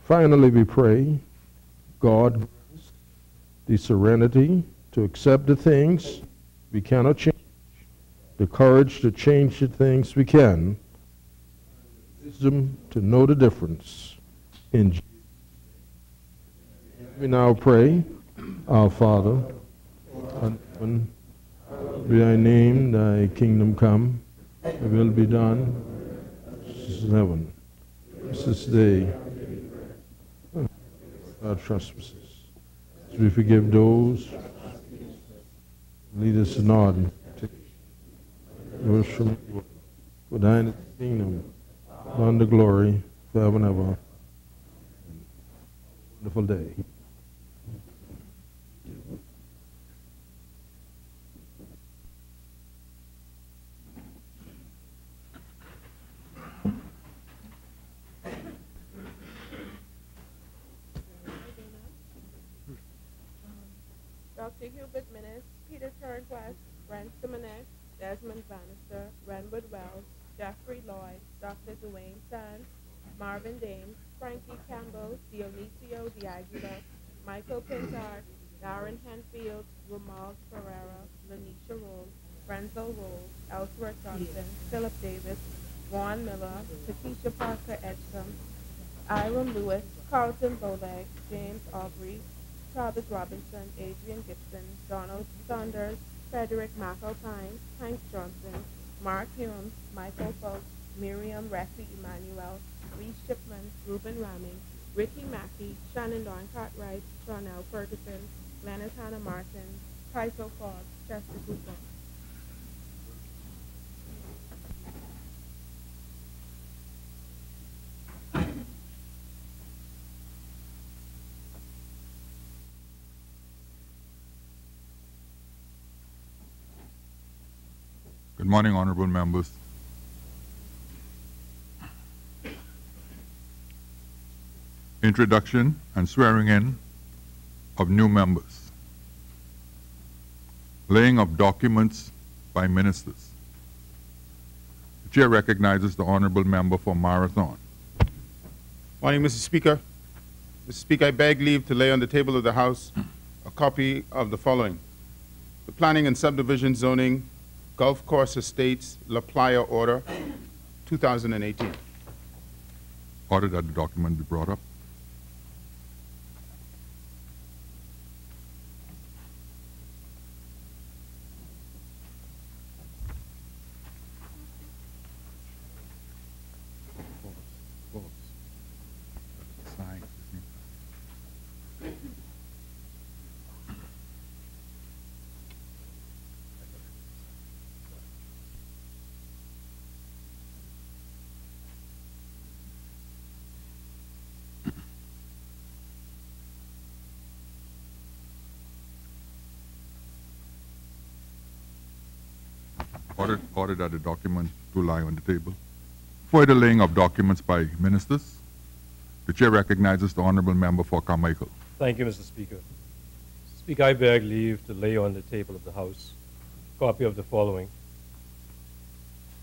Finally, we pray, God grants the serenity to accept the things we cannot change, the courage to change the things we can, wisdom to know the difference. In Jesus' name. We now pray, Our Father, in heaven, be thy name, thy kingdom come, thy will be done, as in heaven. This day, our trespasses, as we forgive those, lead us not into temptation, yours from you, for thine is the kingdom, and the glory, forever and ever. Wonderful day. Dr. Hubert Minnis, Peter Turnquest, Brent Simonet, Desmond Bannister, Renwood Wells, Jeffrey Lloyd, Dr. Dwayne Sands, Marvin Dames, Frankie Campbell, Dionisio Diagula, Michael Pintard, Darren Henfield, Romuald Ferreira, Lanisha Roll, Renzo Roll, Ellsworth Johnson, Philip Davis, Juan Miller, Takesha Parker Edsom, Iram Lewis, Carlton Boleg, James Aubrey, Travis Robinson, Adrian Gibson, Donald Saunders, Frederick McAlpine, Hank Johnson, Mark Hume, Michael Fultz, Miriam Refi Emmanuel, Reese Shipman, Reuben Ramming, Ricky Mackey, Shannon Dawn Cartwright, Charnel Ferguson, Leonard Hannah Martin, Kaiso Forbes, Chester Cooper. Good morning, honorable members. Introduction and swearing in of new members. Laying of documents by ministers. The chair recognizes the honorable member for Marathon. Morning, Mr. Speaker. Mr. Speaker, I beg leave to lay on the table of the House a copy of the following: the Planning and Subdivision Zoning Golf Course Estates La Playa Order, 2018. Order that the document be brought up. Order that the document to lie on the table. Further laying of documents by ministers. The chair recognizes the honorable member for Carmichael. Thank you, Mr. Speaker. Mr. Speaker, I beg leave to lay on the table of the House a copy of the following.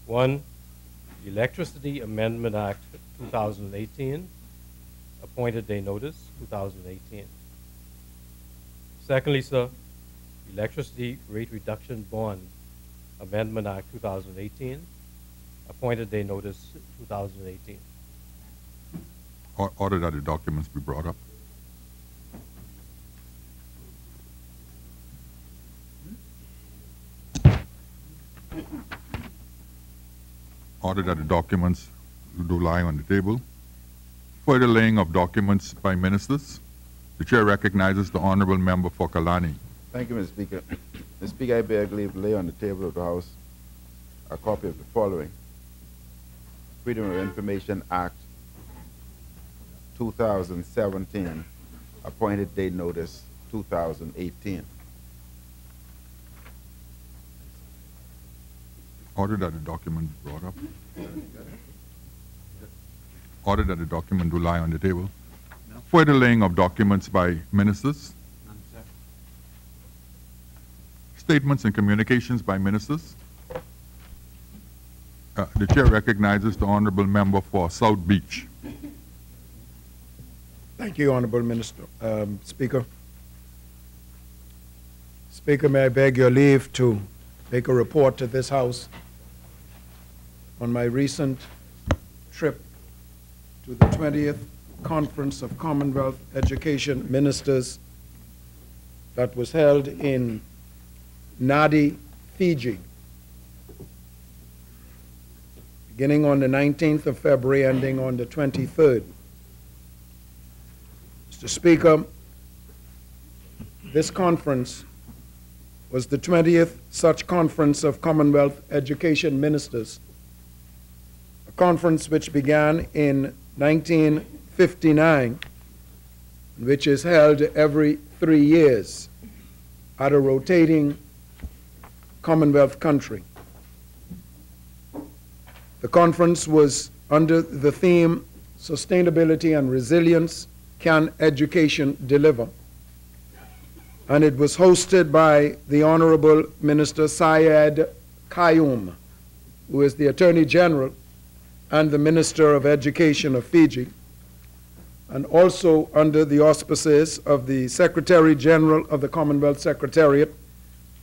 1, the Electricity Amendment Act 2018, appointed day notice 2018. Secondly, sir, Electricity Rate Reduction Bond Amendment Act 2018, appointed day notice 2018. Order that the documents be brought up. Order that the documents do lie on the table. Further laying of documents by ministers. The chair recognizes the honorable member for Kalani. Thank you, Mr. Speaker. Mr. Speaker, I beg leave to lay on the table of the House a copy of the following. Freedom of Information Act 2017, appointed date notice 2018. Order that the document be brought up. Order that the document do lie on the table. No. Further laying of documents by ministers. None, sir. Statements and communications by ministers. The chair recognizes the honorable member for South Beach. Thank you, Honorable Minister. Speaker. Speaker, may I beg your leave to make a report to this House on my recent trip to the 20th Conference of Commonwealth Education Ministers that was held in Nadi, Fiji, beginning on the 19th of February, ending on the 23rd. Mr. Speaker, this conference was the 20th such conference of Commonwealth Education Ministers, a conference which began in 1959, which is held every 3 years at a rotating Commonwealth country. The conference was under the theme, Sustainability and Resilience, Can Education Deliver? And it was hosted by the Honorable Minister Syed Qayyum, who is the Attorney General and the Minister of Education of Fiji, and also under the auspices of the Secretary General of the Commonwealth Secretariat,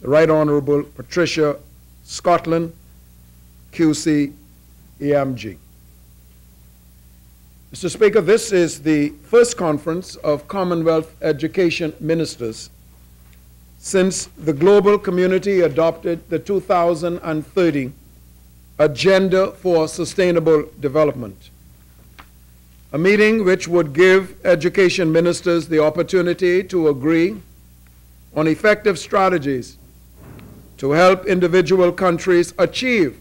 the Right Honorable Patricia Scotland, QC, EMG. Mr. Speaker, this is the first conference of Commonwealth Education Ministers since the global community adopted the 2030 Agenda for Sustainable Development, a meeting which would give education ministers the opportunity to agree on effective strategies to help individual countries achieve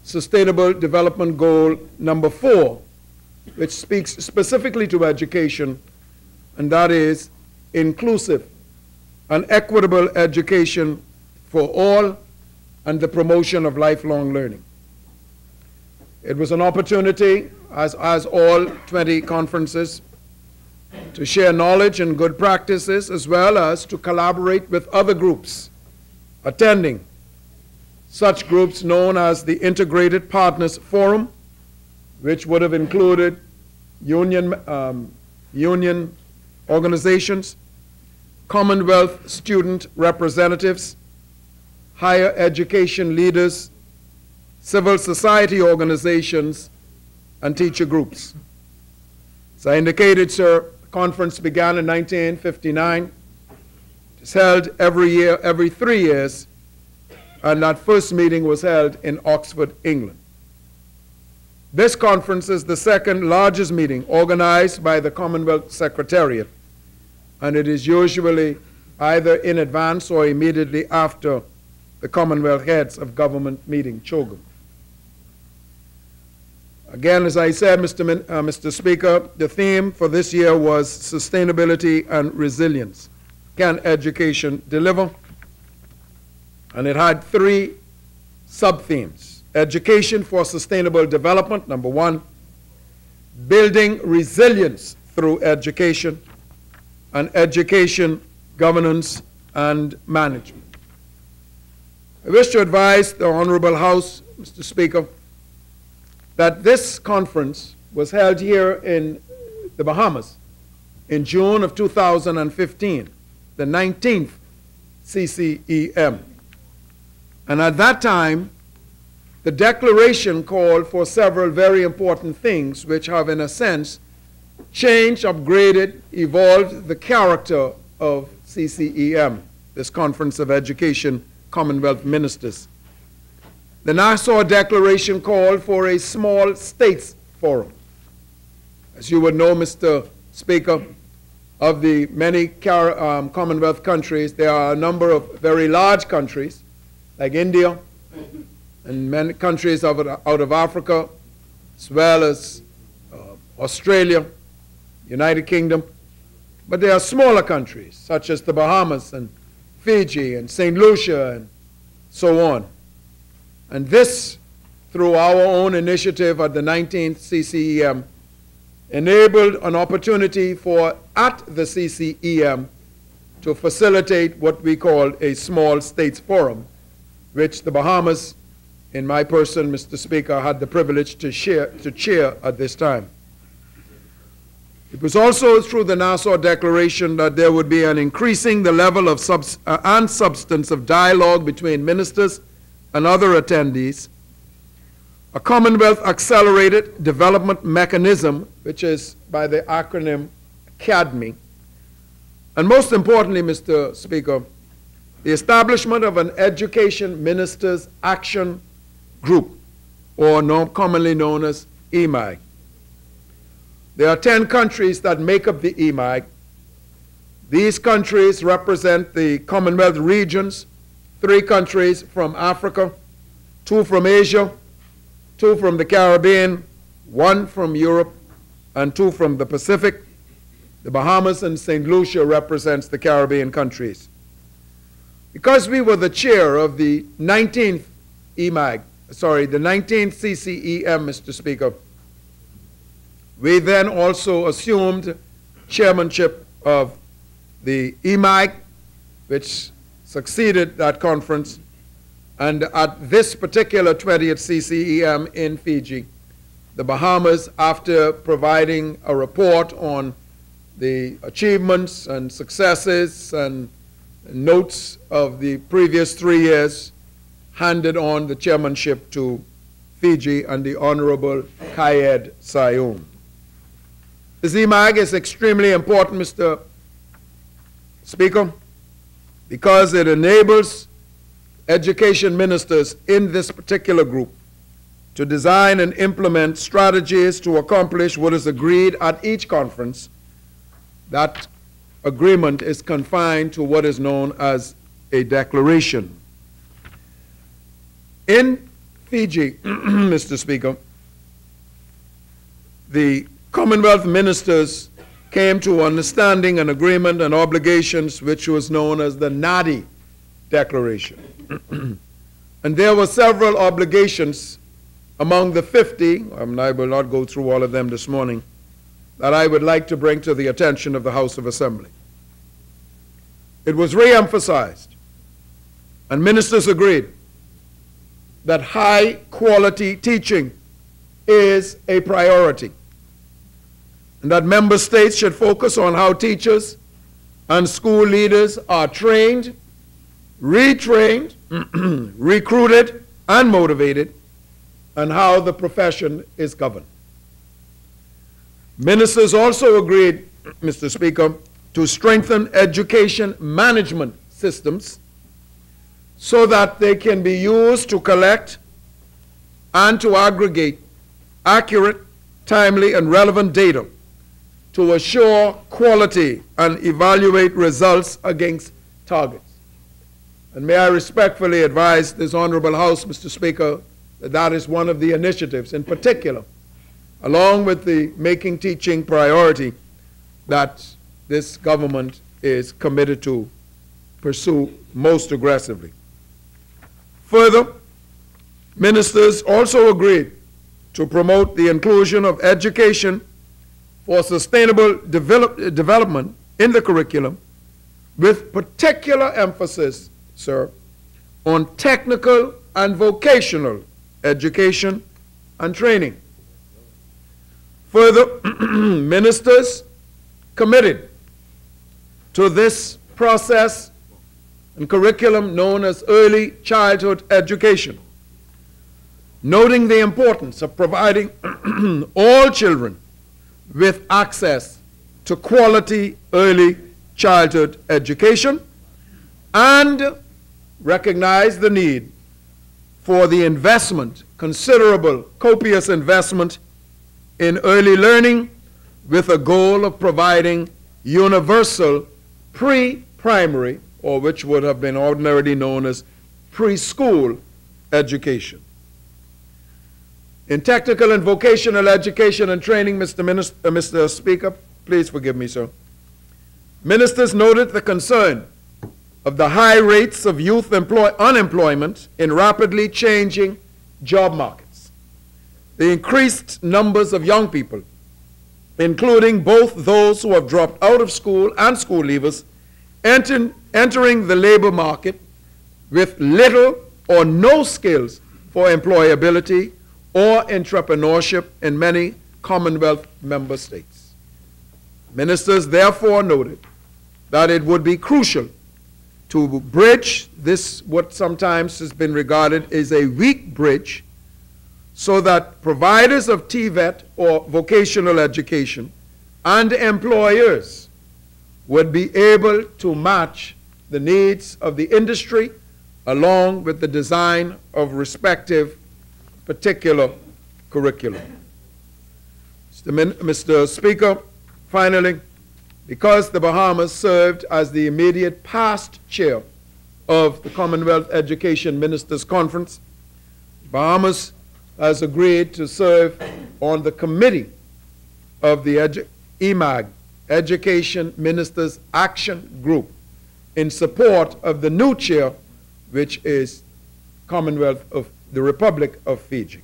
Sustainable Development Goal number 4, which speaks specifically to education, and that is inclusive and equitable education for all and the promotion of lifelong learning. It was an opportunity, as all 20 conferences, to share knowledge and good practices, as well as to collaborate with other groups attending, such groups known as the Integrated Partners Forum, which would have included union organizations, Commonwealth student representatives, higher education leaders, civil society organizations, and teacher groups. As I indicated, sir, the conference began in 1959. It's held every year, every 3 years, and that first meeting was held in Oxford, England. This conference is the second largest meeting organized by the Commonwealth Secretariat, and it is usually either in advance or immediately after the Commonwealth Heads of Government meeting, CHOGM. Again, as I said, Mr. Speaker, the theme for this year was Sustainability and Resilience. Can education deliver? And it had 3 sub-themes. Education for sustainable development, number 1. building resilience through education, and education governance and management. I wish to advise the Honorable House, Mr. Speaker, that this conference was held here in the Bahamas in June of 2015, the 19th CCEM. And at that time, the declaration called for several very important things which have, in a sense, changed, upgraded, evolved the character of CCEM, this Conference of Education Commonwealth Ministers. The Nassau Declaration called for a small states forum. As you would know, Mr. Speaker, of the many Commonwealth countries, there are a number of very large countries, like India, and many countries out of Africa, as well as Australia, United Kingdom. But there are smaller countries, such as the Bahamas and Fiji and St. Lucia and so on. And this, through our own initiative at the 19th CCEM, enabled an opportunity for, at the CCEM, to facilitate what we call a small states forum, which the Bahamas, in my person, Mr. Speaker, had the privilege to chair at this time. It was also through the Nassau Declaration that there would be an increasing the level of and substance of dialogue between ministers and other attendees, a Commonwealth Accelerated Development Mechanism, which is by the acronym CADME, and most importantly, Mr. Speaker, the establishment of an Education Ministers Action Group, or commonly known as EMAG. There are 10 countries that make up the EMAG. These countries represent the Commonwealth regions, 3 countries from Africa, 2 from Asia, 2 from the Caribbean, 1 from Europe, and 2 from the Pacific. The Bahamas and St. Lucia represents the Caribbean countries. Because we were the chair of the 19th EMAG, the 19th CCEM, Mr. Speaker, we then also assumed chairmanship of the EMAG, which succeeded that conference. And at this particular 20th CCEM in Fiji, the Bahamas, after providing a report on the achievements and successes and notes of the previous 3 years, handed on the chairmanship to Fiji and the Honorable Kayed Sayoum. This EMAG is extremely important, Mr. Speaker, because it enables education ministers in this particular group to design and implement strategies to accomplish what is agreed at each conference. That agreement is confined to what is known as a declaration. In Fiji, Mr. Speaker, the Commonwealth ministers came to understanding and agreement and obligations which was known as the NADI Declaration. And there were several obligations among the 50, and I will not go through all of them this morning, that I would like to bring to the attention of the House of Assembly. It was re-emphasized, and ministers agreed, that high-quality teaching is a priority, and that member states should focus on how teachers and school leaders are trained, retrained, recruited, and motivated, and how the profession is governed. Ministers also agreed, Mr. Speaker, to strengthen education management systems so that they can be used to collect and to aggregate accurate, timely, and relevant data to assure quality and evaluate results against targets. And may I respectfully advise this Honorable House, Mr. Speaker, that that is one of the initiatives in particular, along with the making teaching priority, that this government is committed to pursue most aggressively. Further, ministers also agreed to promote the inclusion of education for sustainable development in the curriculum, with particular emphasis, sir, on technical and vocational education and training. Further, ministers committed to this process and curriculum known as early childhood education, noting the importance of providing all children with access to quality early childhood education, and recognize the need for the investment, considerable, copious investment in early learning, with a goal of providing universal pre-primary, or which would have been ordinarily known as preschool education. In technical and vocational education and training, Mr. Speaker, please forgive me, sir. Ministers noted the concern of the high rates of youth unemployment in rapidly changing job markets. The increased numbers of young people, including both those who have dropped out of school and school leavers, entering the labor market with little or no skills for employability or entrepreneurship in many Commonwealth member states. Ministers therefore noted that it would be crucial to bridge this, what sometimes has been regarded as a weak bridge, so that providers of TVET or vocational education and employers would be able to match the needs of the industry along with the design of respective particular curriculum. Mr. Speaker, finally, because the Bahamas served as the immediate past chair of the Commonwealth Education Ministers Conference, Bahamas has agreed to serve on the committee of the EMAG, Education Ministers Action Group, in support of the new chair, which is Commonwealth of the Republic of Fiji.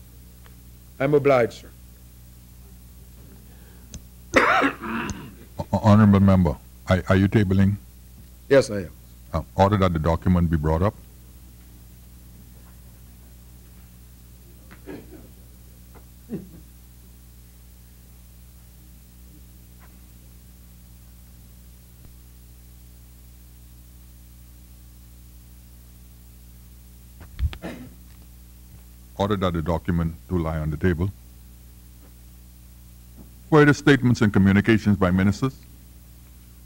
I'm obliged, sir. Honorable member, are you tabling? Yes, I am. Order that the document be brought up. Order that the document to lie on the table. Further statements and communications by ministers.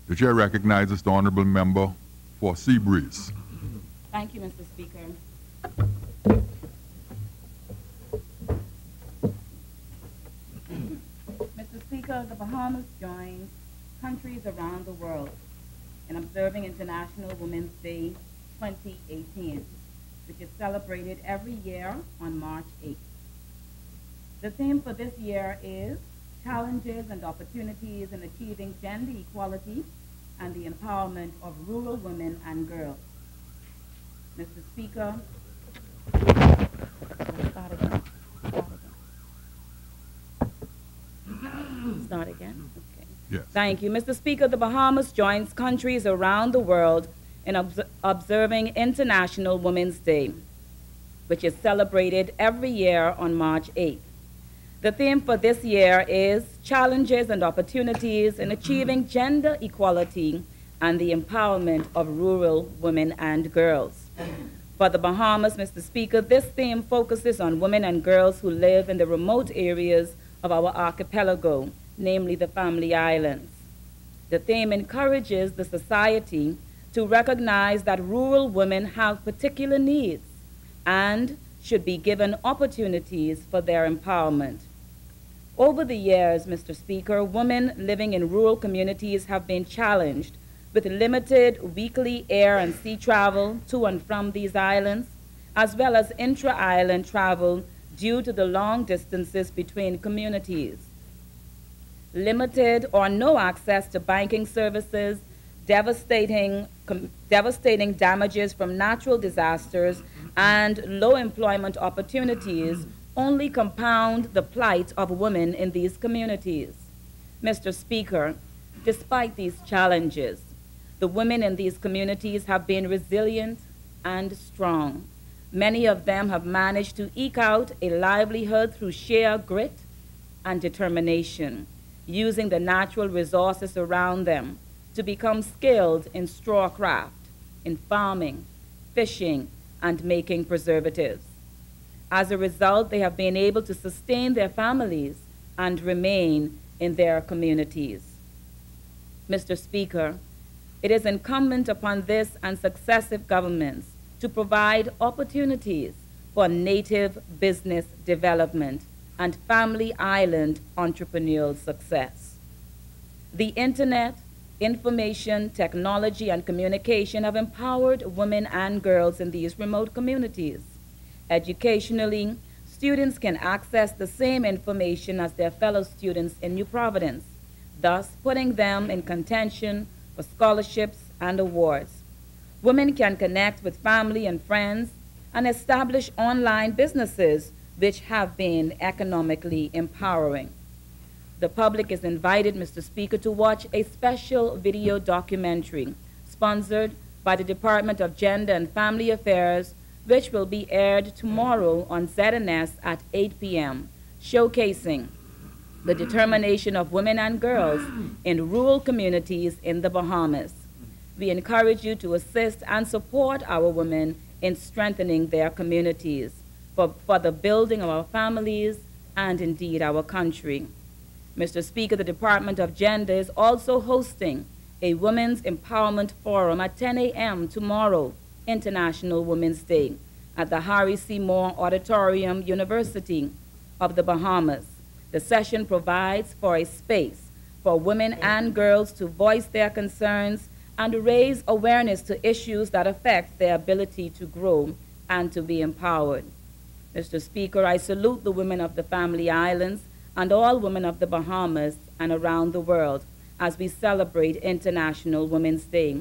The chair recognizes the honorable member for Seabreeze. Thank you, Mr. Speaker. Mr. Speaker, the Bahamas joins countries around the world in observing International Women's Day 2018, which is celebrated every year on March 8th. The theme for this year is Challenges and Opportunities in Achieving Gender Equality and the Empowerment of Rural Women and Girls. Mr. Speaker, start again? Okay. Yes. Thank you. Mr. Speaker, the Bahamas joins countries around the world in observing International Women's Day, which is celebrated every year on March 8th. The theme for this year is Challenges and Opportunities in Achieving Gender Equality and the Empowerment of Rural Women and Girls. For the Bahamas, Mr. Speaker, this theme focuses on women and girls who live in the remote areas of our archipelago, namely the Family Islands. The theme encourages the society to recognize that rural women have particular needs and should be given opportunities for their empowerment. Over the years, Mr. Speaker, women living in rural communities have been challenged with limited weekly air and sea travel to and from these islands, as well as intra-island travel due to the long distances between communities. Limited or no access to banking services, devastating damages from natural disasters, and low employment opportunities only compound the plight of women in these communities. Mr. Speaker, despite these challenges, the women in these communities have been resilient and strong. Many of them have managed to eke out a livelihood through sheer grit and determination, using the natural resources around them to become skilled in straw craft, in farming, fishing, and making preservatives. As a result, they have been able to sustain their families and remain in their communities. Mr. Speaker, it is incumbent upon this and successive governments to provide opportunities for native business development and family island entrepreneurial success. The internet, information, technology, and communication have empowered women and girls in these remote communities. Educationally, students can access the same information as their fellow students in New Providence, thus putting them in contention for scholarships and awards. Women can connect with family and friends and establish online businesses which have been economically empowering. The public is invited, Mr. Speaker, to watch a special video documentary sponsored by the Department of Gender and Family Affairs, which will be aired tomorrow on ZNS at 8 p.m., showcasing the determination of women and girls in rural communities in the Bahamas. We encourage you to assist and support our women in strengthening their communities for the building of our families and indeed our country. Mr. Speaker, the Department of Gender is also hosting a Women's Empowerment Forum at 10 a.m. tomorrow, International Women's Day, at the Harry C. Moore Auditorium, University of the Bahamas. The session provides for a space for women and girls to voice their concerns and raise awareness to issues that affect their ability to grow and to be empowered. Mr. Speaker, I salute the women of the Family Islands and all women of the Bahamas and around the world as we celebrate International Women's Day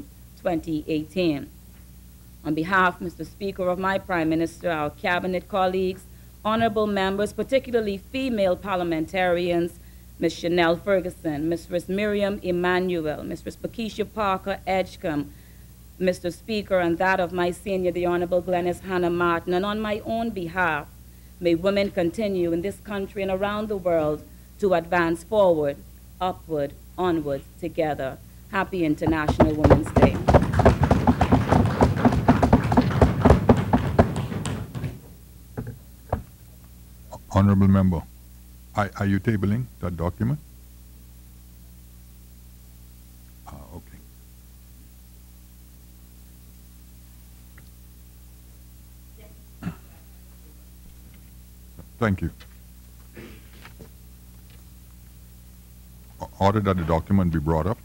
2018. On behalf, Mr. Speaker, of my Prime Minister, our cabinet colleagues, honorable members, particularly female parliamentarians, Ms. Chanel Ferguson, Ms. Miriam Emanuel, Ms. Pakeisha Parker Edgecombe, Mr. Speaker, and that of my senior, the Honorable Glenys Hannah Martin, and on my own behalf, may women continue in this country and around the world to advance forward, upward, onward, together. Happy International Women's Day. Honorable Member, are you tabling that document? Okay. Thank you. Order that the document be brought up.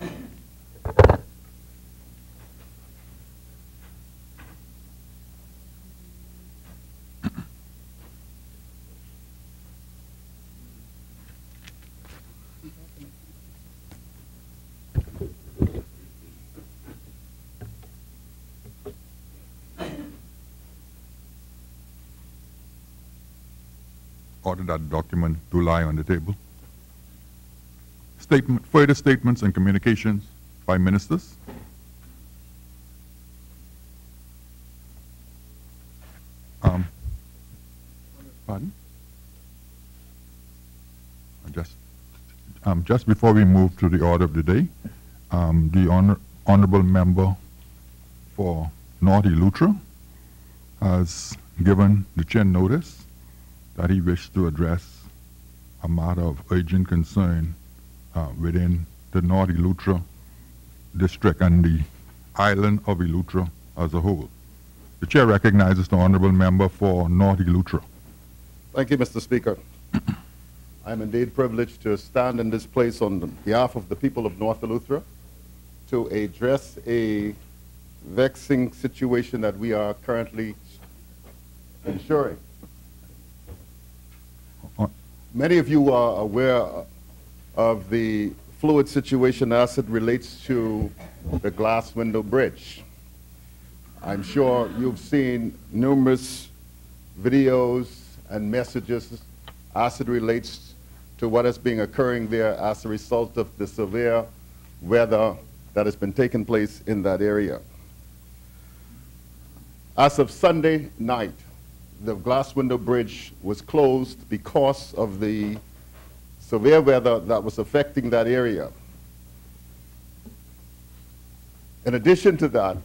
Order that document to lie on the table. Further statements and communications by ministers. Pardon? Just before we move to the order of the day, the honorable member for North Eleuthera has given the chair notice that he wished to address a matter of urgent concern within the North Eleuthera district and the island of Eleuthera as a whole. The chair recognizes the honorable member for North Eleuthera. Thank you, Mr. Speaker. I'm indeed privileged to stand in this place on behalf of the people of North Eleuthera to address a vexing situation that we are currently ensuring. Many of you are aware of the fluid situation as it relates to the glass window bridge. I'm sure you've seen numerous videos and messages as it relates to what has been occurring there as a result of the severe weather that has been taking place in that area. As of Sunday night, the glass window bridge was closed because of the severe weather that was affecting that area. In addition to that,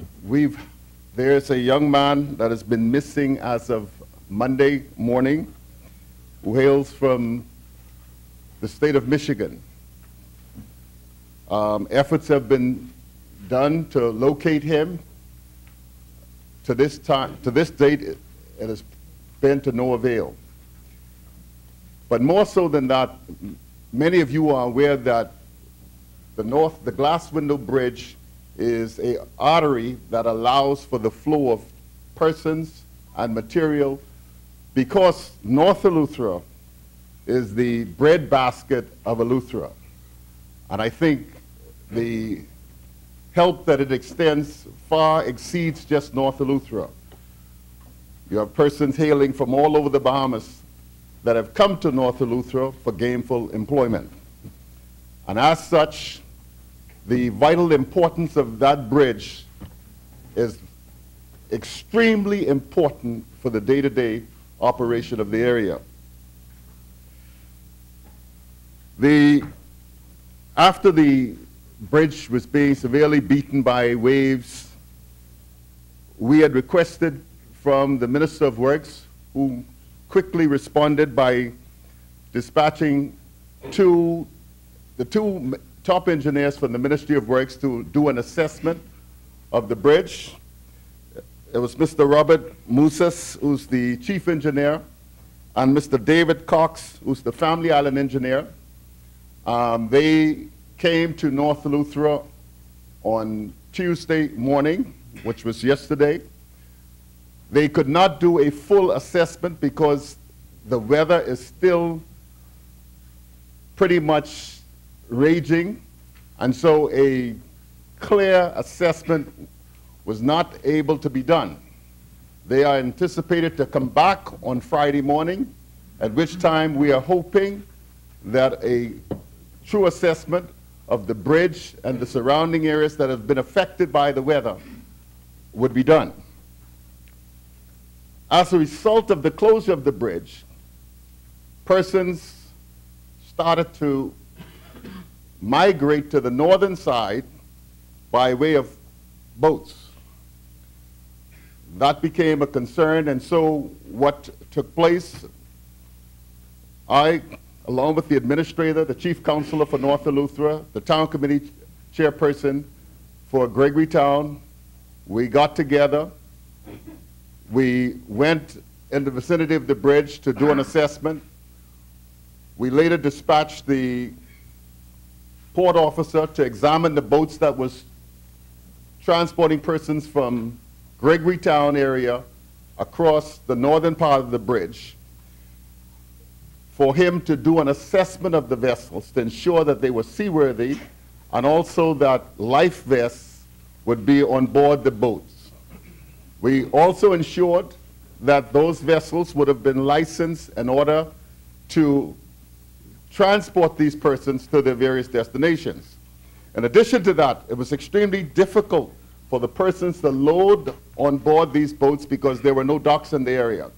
there's a young man that has been missing as of Monday morning who hails from the state of Michigan. Efforts have been done to locate him. To this date, it has been to no avail. But more so than that, many of you are aware that the glass window bridge is an artery that allows for the flow of persons and material, because North Eleuthera is the breadbasket of Eleuthera. And I think the help that it extends far exceeds just North Eleuthera. You have persons hailing from all over the Bahamas that have come to North Eleuthera for gainful employment. And as such, the vital importance of that bridge is extremely important for the day-to-day operation of the area. After the bridge was being severely beaten by waves, we had requested from the Minister of Works, who quickly responded by dispatching the two top engineers from the Ministry of Works to do an assessment of the bridge. It was Mr. Robert Musas, who's the chief engineer, and Mr. David Cox, who's the Family Island engineer. They came to North Eleuthera on Tuesday morning, which was yesterday. They could not do a full assessment because the weather is still pretty much raging, and so a clear assessment was not able to be done. They are anticipated to come back on Friday morning, at which time we are hoping that a true assessment of the bridge and the surrounding areas that have been affected by the weather would be done. As a result of the closure of the bridge, persons started to migrate to the northern side by way of boats. That became a concern, and so what took place, I, along with the administrator, the chief counselor for North Eleuthera, the town committee chairperson for Gregory Town, we got together. We went in the vicinity of the bridge to do an assessment. We later dispatched the port officer to examine the boats that was transporting persons from Gregory Town area across the northern part of the bridge, for him to do an assessment of the vessels to ensure that they were seaworthy, and also that life vests would be on board the boats. We also ensured that those vessels would have been licensed in order to transport these persons to their various destinations. In addition to that, it was extremely difficult for the persons to load on board these boats because there were no docks in the area.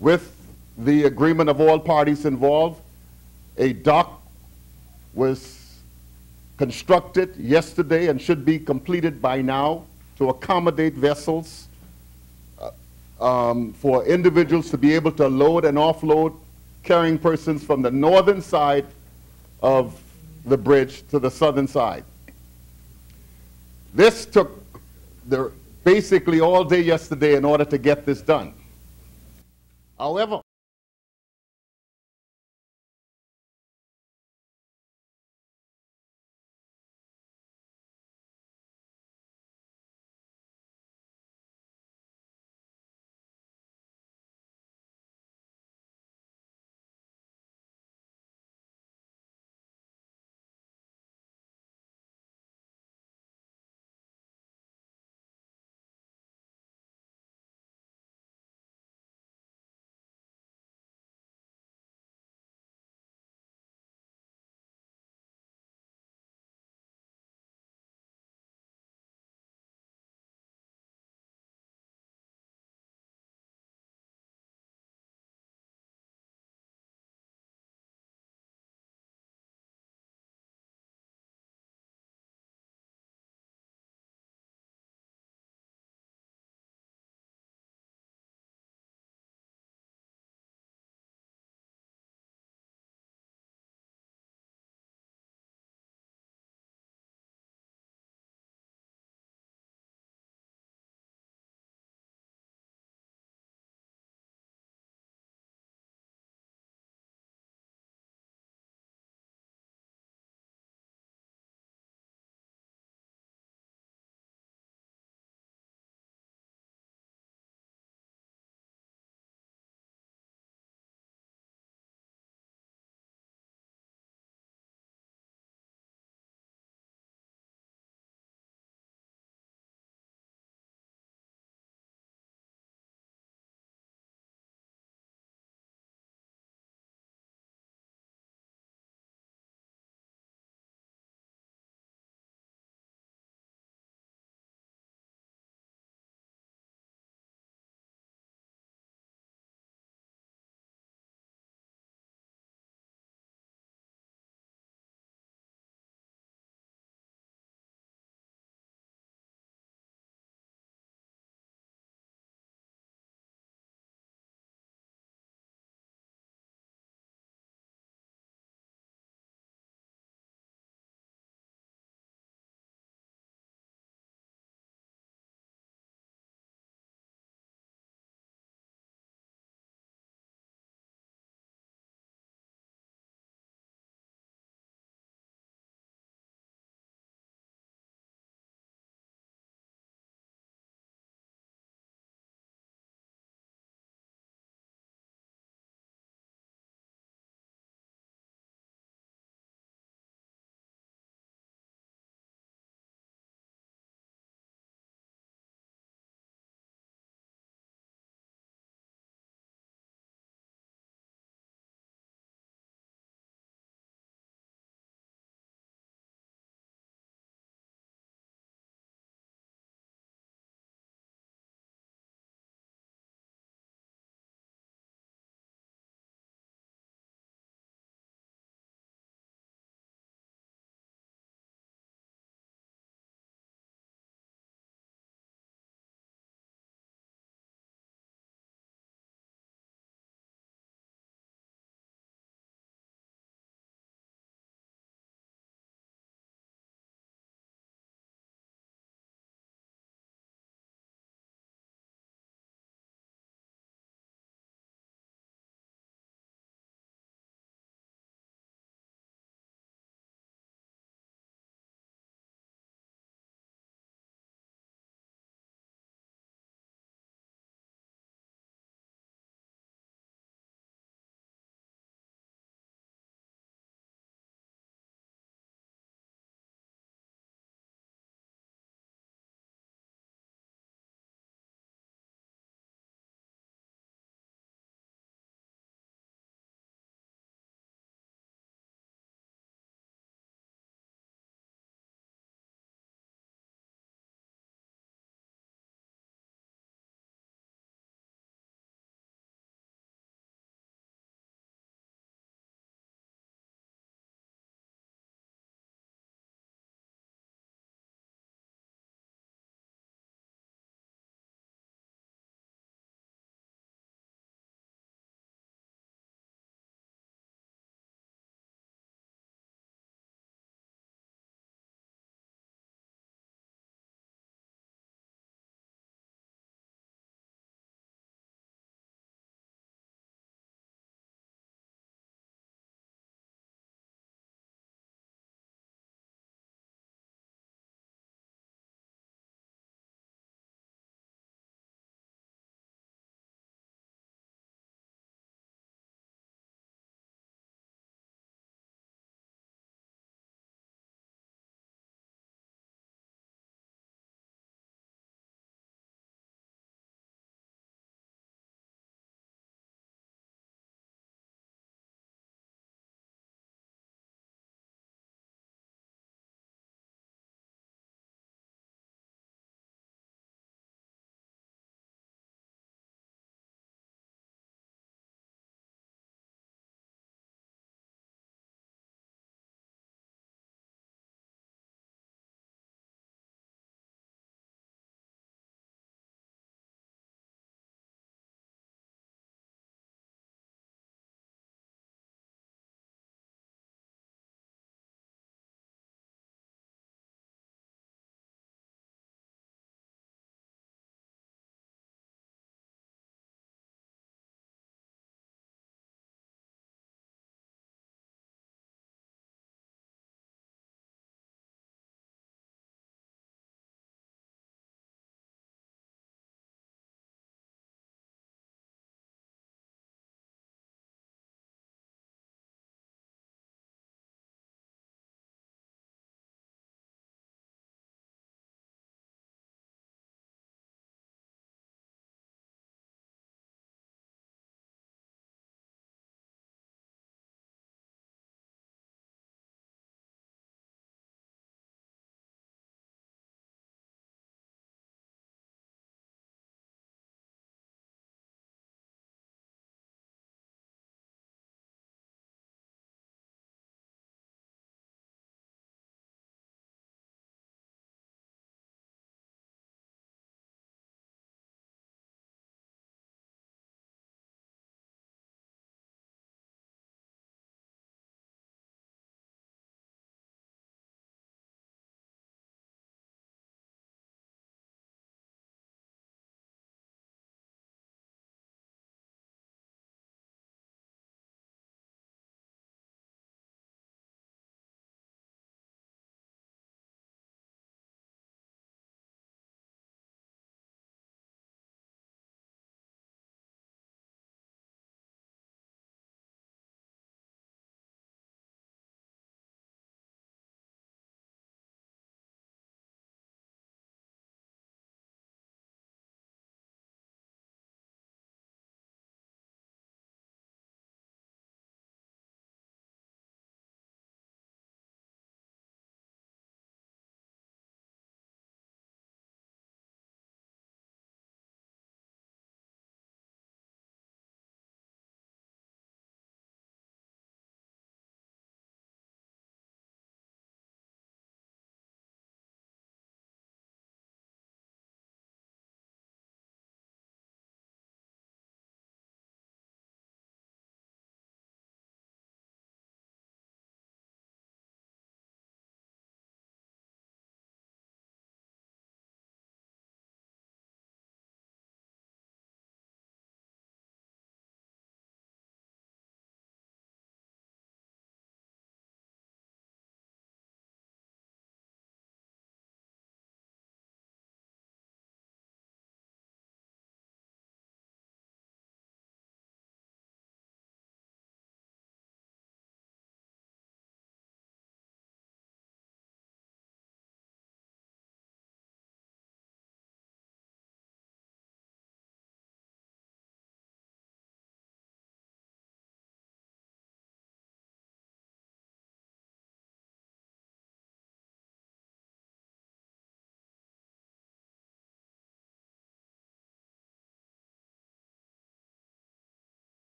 With the agreement of all parties involved, a dock was constructed yesterday and should be completed by now to accommodate vessels for individuals to be able to load and offload carrying persons from the northern side of the bridge to the southern side. This took basically all day yesterday in order to get this done. However,